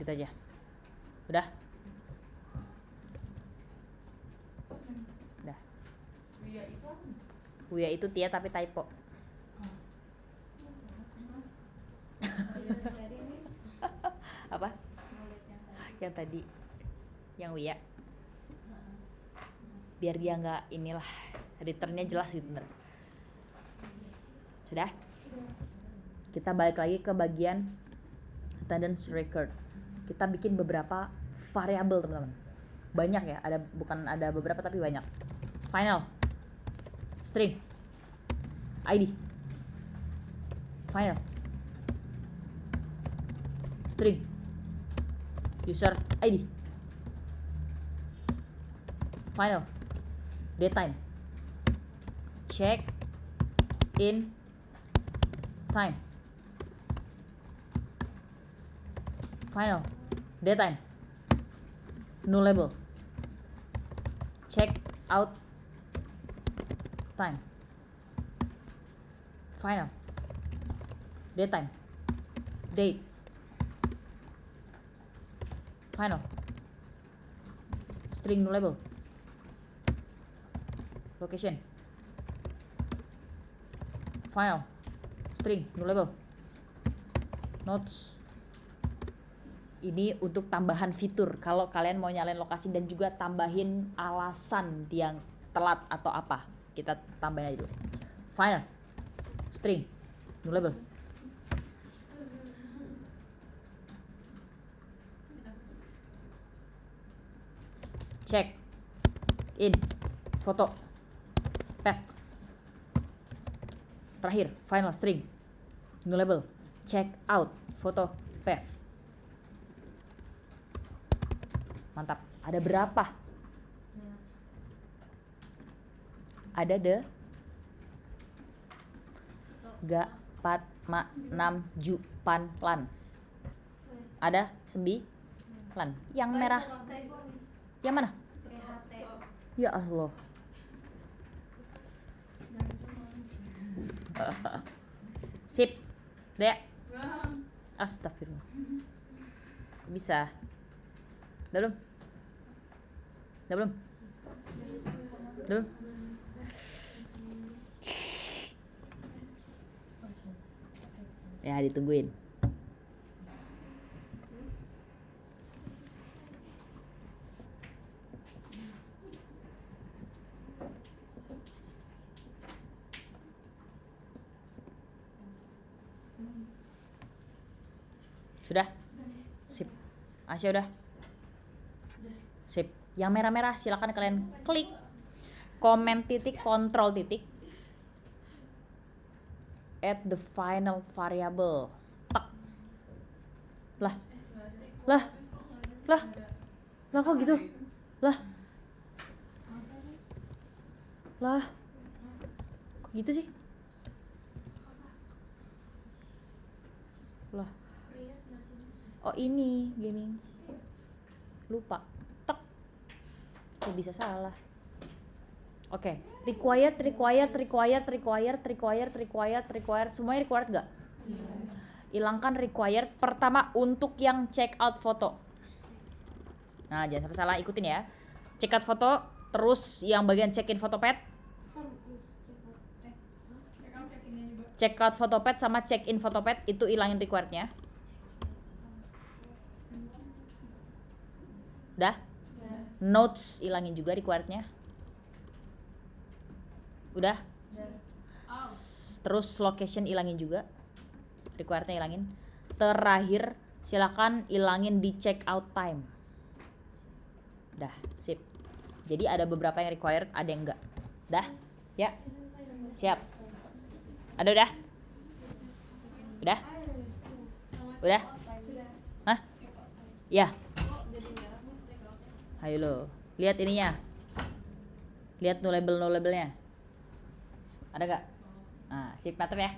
Gitu aja. Udah. Uya itu Tia tapi typo. Apa? Yang tadi, yang Uya. Biar dia nggak inilah, returnnya jelas gitu bener. Sudah? Kita balik lagi ke bagian attendance record. Kita bikin beberapa variabel, teman-teman. Banyak ya, bukan ada beberapa tapi banyak. Final string ID, final string user ID, final datetime, check in time, final datetime, nullable, check out time, final datetime, date, final string nullable, location, final string nullable, notes. Ini untuk tambahan fitur kalau kalian mau nyalain lokasi dan juga tambahin alasan yang telat atau apa, kita tambahin aja dulu. Final string nullable, check in foto pet. Terakhir final string nullable, check out foto pet. Mantap. Ada berapa? Ada de ga 4 ma 6 ju pan lan. Ada 9. Yang merah yang mana? PHT. Ya Allah. Sip. Dek. Astagfirullah. Bisa. Udah belum? Udah belum? Udah belum? Ya, ditungguin. Sudah? Sip. Asya udah? Sip. Yang merah-merah silakan kalian klik komen titik kontrol titik add the final variable. Tak. Lah. Lah. Lah. Lah kok gitu? Lah. Lah. Kok gitu sih? Lah. Oh ini gaming. Lupa. Tek. Kok bisa salah? Oke, required, semuanya required gak? Hilangkan required pertama untuk yang check out foto. Nah, jangan sampai salah, ikutin ya. Check out foto, terus yang bagian check in foto pet. Check out foto pet sama check in foto pet itu hilangin requirednya. Udah? Notes hilangin juga requirednya. Udah? Terus location ilangin juga. Requirednya ilangin. Terakhir silakan ilangin di check out time. Dah, sip. Jadi ada beberapa yang required, ada yang enggak. Dah? Ya. Siap. Ada udah? Udah? Udah? Hah? Ya. Ayo lo, lihat ininya. Lihat no-labelnya. Ada gak? Nah, sip, mantap ya.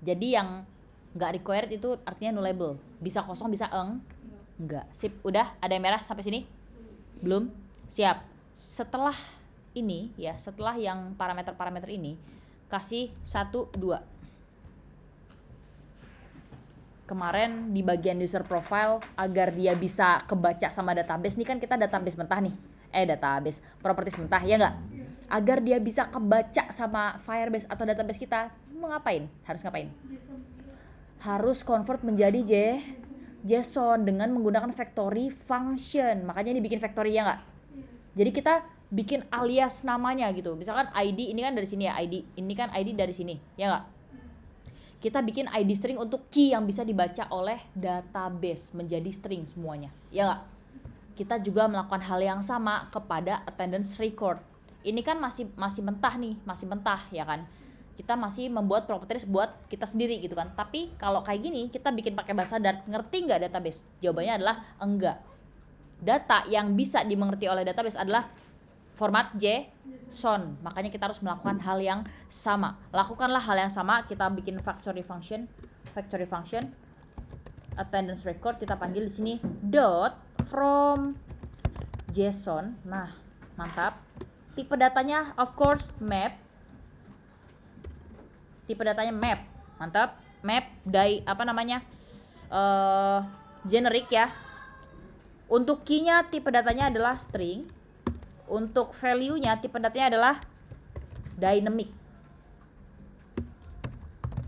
Jadi yang nggak required itu artinya nullable. Bisa kosong, bisa enggak. Sip, udah ada yang merah sampai sini? Belum? Siap. Setelah ini ya, setelah yang parameter-parameter ini, kasih 1, 2. Kemarin di bagian user profile agar dia bisa kebaca sama database. Nih kan kita database mentah nih. Database, properties mentah, ya nggak? Agar dia bisa kebaca sama Firebase atau database kita, mau ngapain? Harus ngapain? Harus convert menjadi JSON dengan menggunakan factory function. Makanya dibikin factory, ya nggak? Jadi kita bikin alias namanya gitu. Misalkan ID ini kan dari sini ya, ID ini kan ID dari sini, ya nggak? Kita bikin ID string untuk key yang bisa dibaca oleh database menjadi string semuanya, ya nggak? Kita juga melakukan hal yang sama kepada attendance record. Ini kan masih mentah nih, masih mentah ya kan. Kita masih membuat properties buat kita sendiri gitu kan. Tapi kalau kayak gini kita bikin pakai bahasa Dart, ngerti nggak database? Jawabannya adalah enggak. Data yang bisa dimengerti oleh database adalah format JSON. Makanya kita harus melakukan hal yang sama. Lakukanlah hal yang sama, kita bikin factory function attendance record, kita panggil di sini dot from JSON. Nah, mantap. Tipe datanya of course map. Tipe datanya map. Mantap. Map generic ya. Untuk key-nya tipe datanya adalah string. Untuk value-nya tipe datanya adalah dynamic.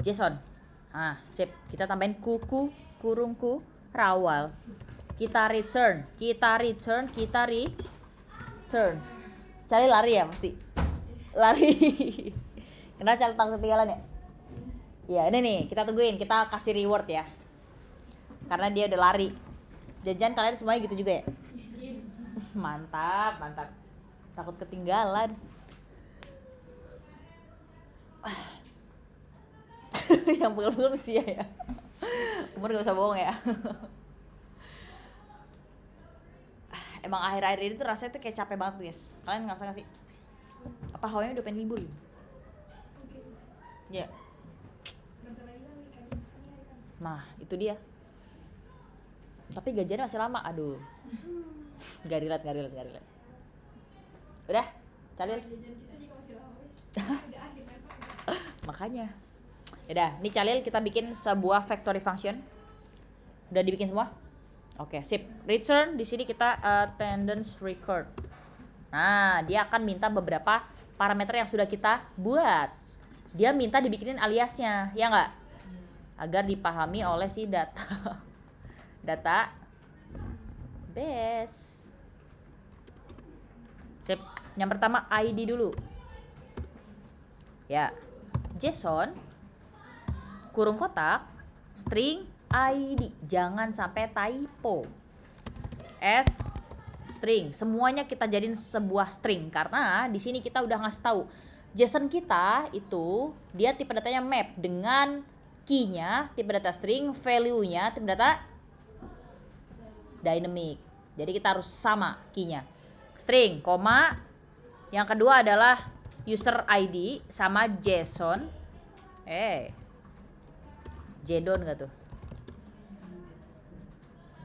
JSON. Nah, sip. Kita tambahin kuku, kurungku, rawal. Kita return. Cari lari ya mesti. Lari. Kenapa cari tang ketinggalan ya? Ya, ini nih, kita tungguin, kita kasih reward ya. Karena dia udah lari. Jajan kalian semuanya gitu juga ya? Mantap, mantap. Takut ketinggalan. Yang pegel-pegel mesti ya. Umur gak usah bohong ya. Emang akhir-akhir ini tuh rasanya tuh kayak capek banget guys. Kalian ngerasa gak sih? Apa hawanya udah pengen libur? Mungkin. Ya. Bentar lagi kan weekend. Ini hari Kamis. Nah, itu dia. Tapi gajiannya masih lama, aduh. Gak relate. Udah, Calil. Jajan kita juga masih lama wes. Udah akhir Pak. Makanya. Yaudah, nih Calil kita bikin sebuah factory function. Udah dibikin semua? Oke, sip. Return di sini kita attendance record. Nah, dia akan minta beberapa parameter yang sudah kita buat. Dia minta dibikinin aliasnya, ya nggak? Agar dipahami oleh si data. Data base. Sip. Yang pertama ID dulu. Ya. JSON kurung kotak string ID, jangan sampai typo. S string, semuanya kita jadiin sebuah string karena di sini kita udah ngasih tahu JSON kita itu dia tipe datanya map dengan key-nya tipe data string, value-nya tipe data dynamic. Jadi kita harus sama key-nya. String, koma. Yang kedua adalah user ID sama JSON. Jedon gak tuh?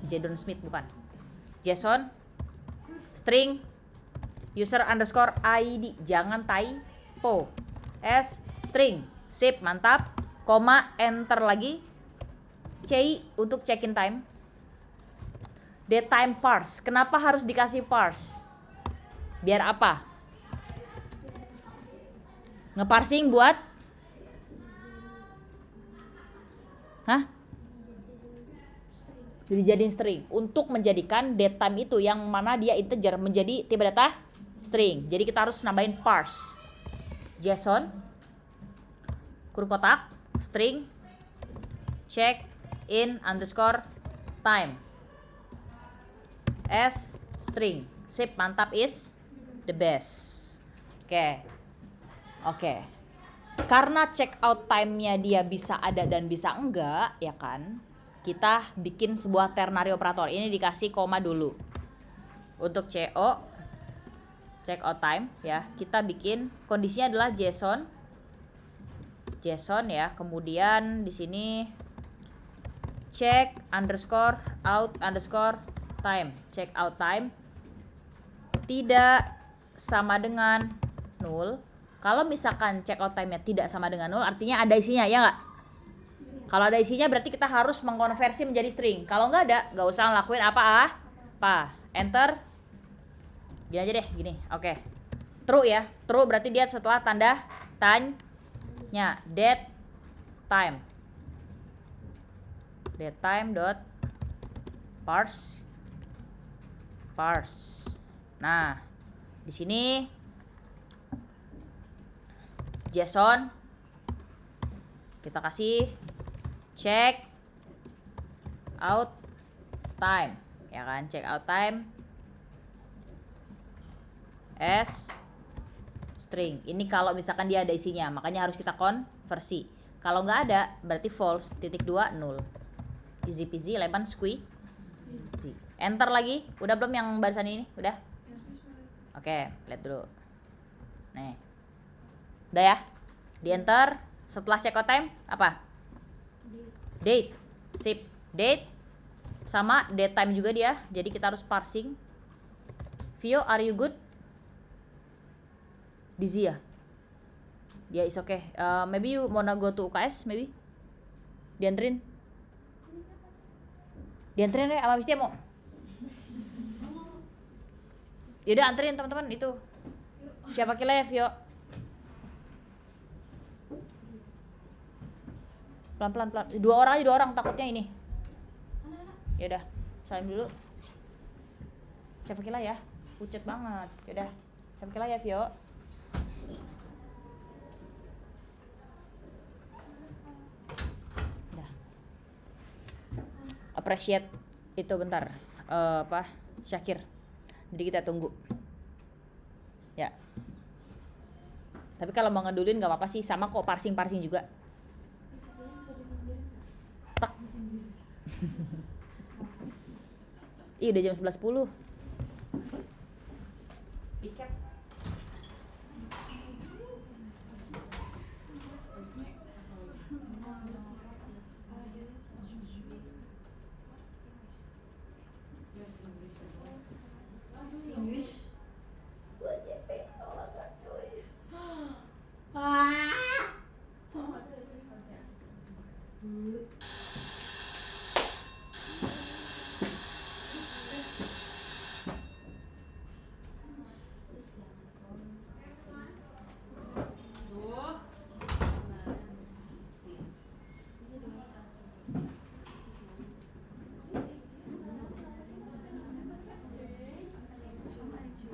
Jadon Smith bukan. JSON string user underscore ID, jangan typo. S string, sip, mantap. Koma, enter lagi. C untuk check-in time. Datetime parse. Kenapa harus dikasih parse? Biar apa? Ngeparsing buat? Hah? Dijadiin string untuk menjadikan datetime itu yang mana dia integer menjadi tipe data string. Jadi kita harus nambahin parse. JSON kurung kotak string check in underscore time. S string, sip, mantap, is the best. Oke. Karena check out time-nya dia bisa ada dan bisa enggak, ya kan? Kita bikin sebuah ternary operator. Ini dikasih koma dulu. Untuk CO check out time ya, kita bikin kondisinya adalah JSON ya. Kemudian di sini check underscore out underscore time. Check out time tidak sama dengan null. Kalau misalkan check out time-nya tidak sama dengan null, artinya ada isinya, ya nggak? Kalau ada isinya berarti kita harus mengkonversi menjadi string. Kalau nggak ada, nggak usah ngelakuin apa. Enter. Gini aja deh, gini. Oke. True ya. True berarti dia setelah tanda tanya. Date time. Date time dot parse. Nah, di sini JSON kita kasih check out time, ya kan? Check out time as string. Ini kalau misalkan dia ada isinya, makanya harus kita konversi. Kalau nggak ada, berarti false. Titik 2 null. Easy peasy, lemon squeezy. Enter lagi. Udah belum yang barisan ini? Udah? Oke, lihat dulu. Nih. Udah ya? Di enter. Setelah check out time apa? Date. Sip. Date sama date time juga dia. Jadi kita harus parsing. Vio, are you good? Busy ya? Ya, is okay. Maybe you wanna go to UKS maybe? Dianterin deh sama Misti mau. Yaudah anterin teman-teman itu. Siapa kira ya Vio? Pelan-pelan. Dua orang takutnya ini. Yaudah, salim dulu. Siapa kira ya? Pucet banget. Yaudah, siapa kira ya Vio? Udah. Appreciate itu bentar. Syakir. Jadi kita tunggu. Ya. Tapi kalau mau ngedulin nggak apa-apa sih, sama kok parsing juga. Tak. Ih, udah jam 11.10. Piket.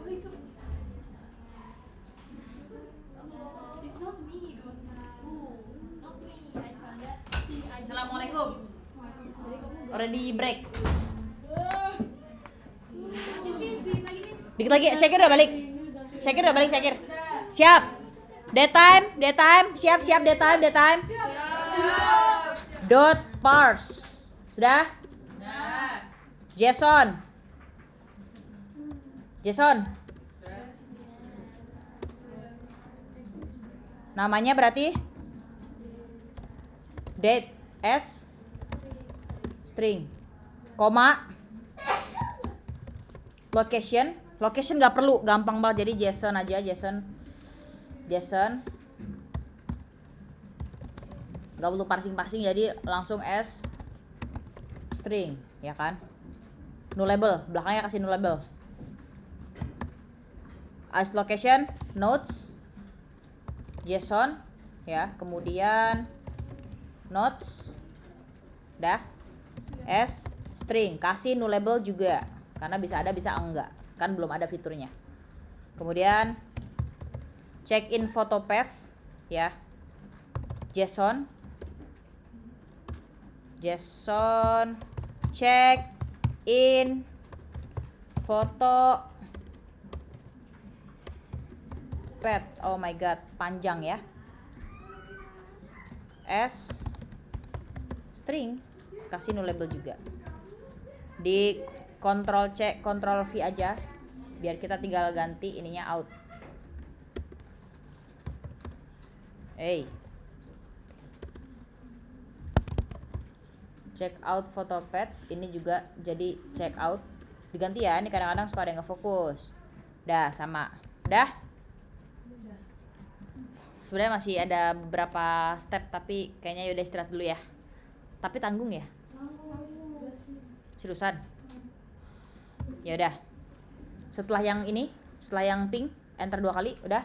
Oh itu. It's not me though. Oh, not me. I just see. Assalamualaikum. Already break. Dikit lagi, Syakir udah balik. Syakir. Siap. Daytime. Siap, daytime. Dot parse. Sudah? Jason. Namanya berarti date s string, koma, location nggak perlu, gampang banget, jadi Jason aja, Jason nggak perlu parsing, jadi langsung s string, ya kan? Nullable, belakangnya kasih nullable. As location notes JSON, ya, kemudian notes, dah, s string, kasih nullable juga, karena bisa ada bisa enggak, kan belum ada fiturnya. Kemudian check in photo path, ya, JSON check in photo path. Oh my god, panjang ya. S string, kasih nullable juga. Di Ctrl C Ctrl V aja, biar kita tinggal ganti ininya out. Check out photo path, ini juga jadi check out. Diganti ya, ini kadang-kadang suka ada yang ngefokus. Dah sama. Dah. Sebenarnya masih ada beberapa step, tapi kayaknya yaudah istirahat dulu ya. Tapi tanggung ya? Seriusan? Ya udah. Setelah yang ini, setelah yang ping, enter 2 kali, udah.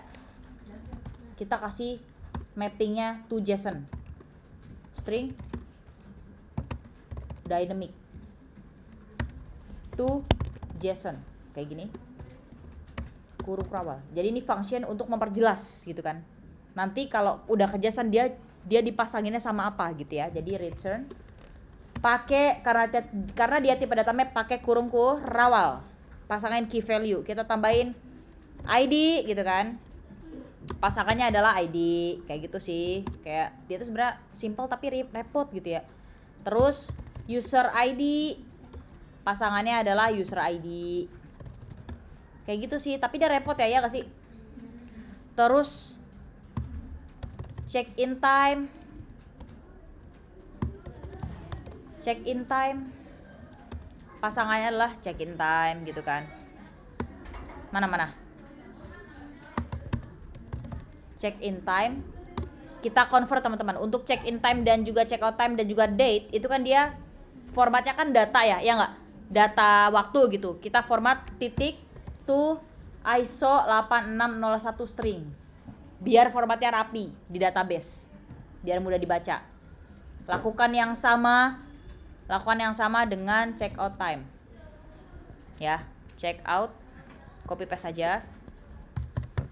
Kita kasih mappingnya to JSON. String dynamic to JSON, kayak gini. Kurung rawal. Jadi ini function untuk memperjelas gitu kan. Nanti kalau udah kejelasan dia dipasanginnya sama apa gitu ya. Jadi return pakai, karena dia tipe data map, pakai kurung rawal. Pasangin key value, kita tambahin ID gitu kan. Pasangannya adalah ID, kayak gitu sih. Kayak dia tuh sebenarnya simple tapi repot gitu ya. Terus user ID, pasangannya adalah user ID. Kayak gitu sih, tapi dia repot ya gak sih? Terus check in time pasangannya adalah check in time gitu kan. Mana check in time kita convert teman-teman. Untuk check in time dan juga check out time dan juga date itu kan dia formatnya kan data ya nggak, data waktu gitu. Kita format titik to ISO 8601 string biar formatnya rapi di database, biar mudah dibaca. Lakukan yang sama dengan check out time ya. Check out, copy paste saja.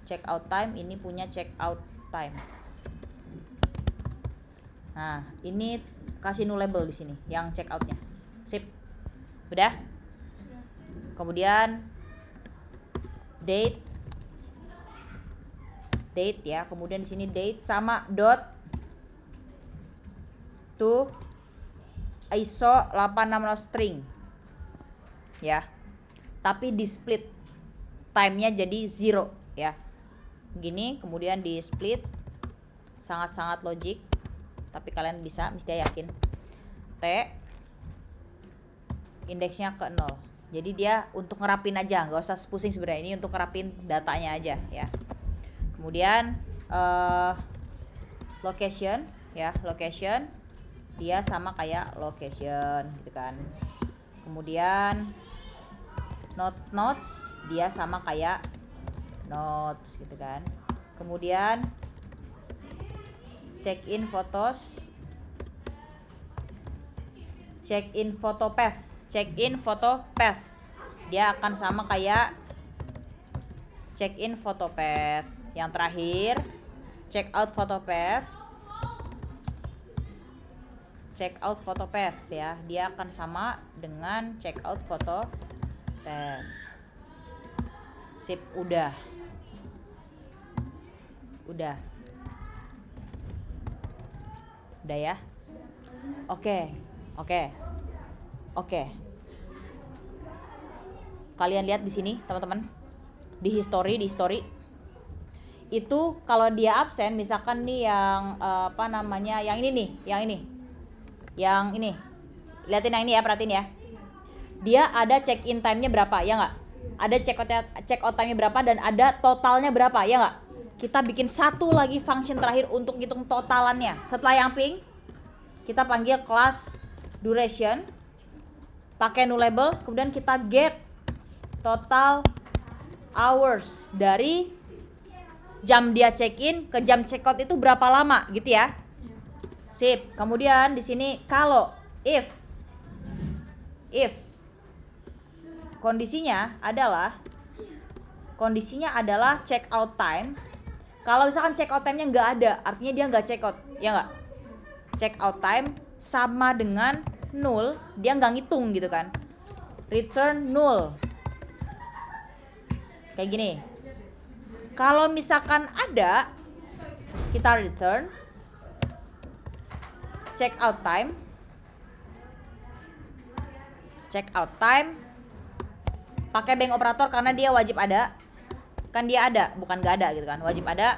Check out time, ini punya check out time. Nah ini kasih nullable di sini yang check outnya. Sip, udah. Kemudian date ya, kemudian di sini date sama dot to ISO 860 string ya, tapi di split time-nya jadi 0 ya, gini, kemudian di split, sangat-sangat logik, tapi kalian bisa, mesti yakin. T indeksnya ke 0, jadi dia untuk ngerapin aja, nggak usah pusing sebenarnya, ini untuk ngerapin datanya aja ya. Kemudian location ya, location dia sama kayak location gitu kan. Kemudian notes dia sama kayak notes gitu kan. Kemudian check in photos, check in photo path dia akan sama kayak check in photo path. Yang terakhir check out photo path ya, dia akan sama dengan check out photo path. Sip, udah ya. Oke. Kalian lihat di sini teman-teman, di history itu kalau dia absen, misalkan nih yang yang ini liatin yang ini ya, perhatiin ya, dia ada check in time-nya berapa ya nggak, ada check out time-nya berapa, dan ada totalnya berapa ya nggak. Kita bikin satu lagi function terakhir untuk hitung totalannya. Setelah yang ping, kita panggil kelas duration, pakai nullable, kemudian kita get total hours dari jam dia check in ke jam check out itu berapa lama gitu ya. Sip. Kemudian di sini kalau if kondisinya adalah check out time. Kalau misalkan check out time-nya nggak ada, artinya dia nggak check out, ya nggak? Check out time sama dengan null, dia nggak ngitung gitu kan. Return null. Kayak gini. Kalau misalkan ada, kita return check out time pakai bank operator karena dia wajib ada. Kan dia ada, bukan nggak ada gitu kan, wajib ada.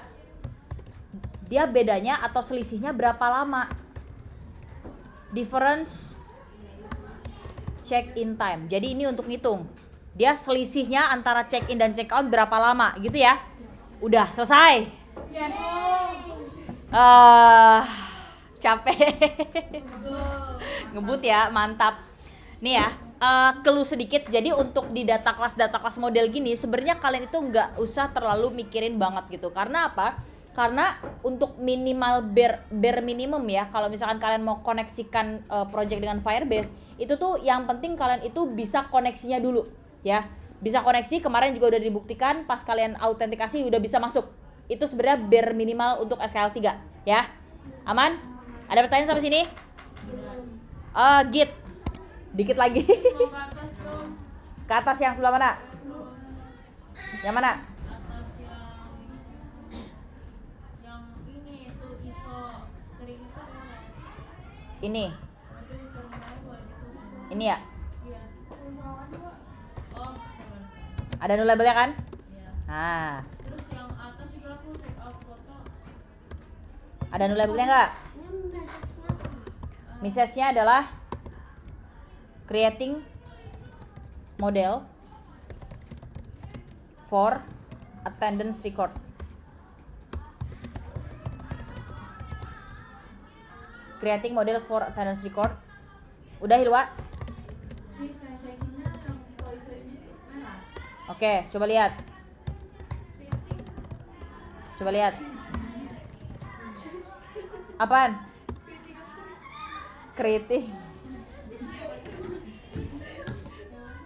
Dia bedanya atau selisihnya berapa lama, difference check in time. Jadi ini untuk ngitung dia selisihnya antara check in dan check out berapa lama gitu ya. Udah selesai. Yes. Capek. Ngebut ya, mantap. Nih ya, clue sedikit. Jadi untuk di data kelas model gini, sebenarnya kalian itu nggak usah terlalu mikirin banget gitu. Karena apa? Karena untuk minimal bare minimum ya, kalau misalkan kalian mau koneksikan project dengan Firebase, itu tuh yang penting kalian itu bisa koneksinya dulu ya. Bisa koneksi, kemarin juga udah dibuktikan pas kalian autentikasi udah bisa masuk. Itu sebenarnya bare minimal untuk SKL 3 ya. Aman? Ada pertanyaan sampai sini? Git. Dikit lagi. Ke atas yang sebelah mana? Yang mana? Yang ini itu ISO string itu mana? Ini. Ini ya? Iya. Oh, Ada null labelnya kan? iya. Nah, Terus yang atas juga aku check out foto. ada null labelnya nggak? Message-nya adalah creating model for attendance record. Creating model for attendance record. Udah Hilwa? Bisa check-innya yang polisnya merah. Oke, coba lihat. Coba lihat. Apaan? Kritik.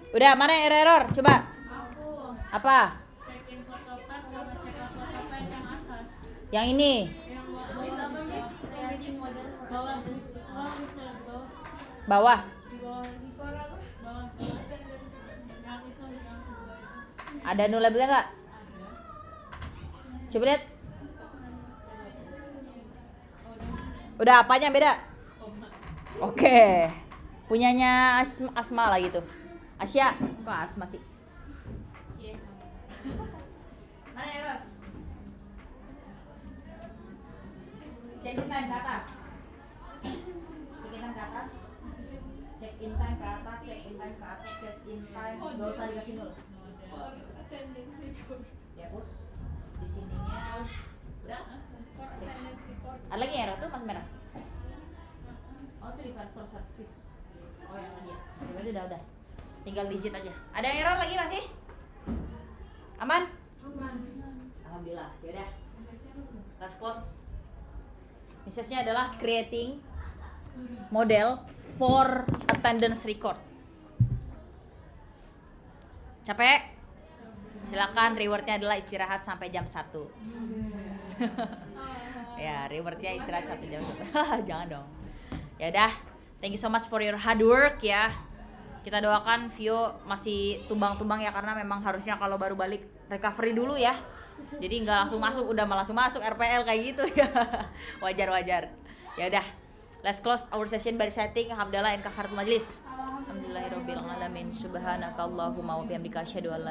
Udah, mana yang error? Coba. Aku Apa? check-in foto pad sama check out foto pad yang atas. Yang ini. Yang bisa memis creating model bawah bisa bawah. Bawah. Di bawah ini bawah yang itu yang kedua itu Ada no labelnya nggak? Coba lihat. Udah apanya beda? Oke. Punyanya Asma lah gitu. Asya, kok Asma sih? Mana error? Check in time ke atas. Check in time ke atas. Check in time ke atas, check in time ke atas, check in time. Gak usah dikasih nol. For attendance record. Ya bos. Di sininya udah. For attendance record. Ada lagi error tuh mas merah. Oh itu reverse for service. Oh yang tadi ya. Berarti udah. Tinggal digit aja. Ada yang error lagi masih? Aman? Alhamdulillah. Yaudah. Let's close. Message-nya adalah creating model for attendance record. Capek? Silakan, rewardnya adalah istirahat sampai jam 1. Ya, rewardnya istirahat sampai jam 1. Jangan dong. Ya udah, thank you so much for your hard work ya. Kita doakan Vio masih tumbang-tumbang ya, karena memang harusnya kalau baru balik recovery dulu ya. Jadi nggak langsung masuk, udah langsung masuk RPL kayak gitu ya. Wajar. Ya udah, let's close our session by reciting hamdalah and kafaratul majlis. Alhamdulillahirabbil alamin. Subhanakallahumma wa bihamdika asyhadu an la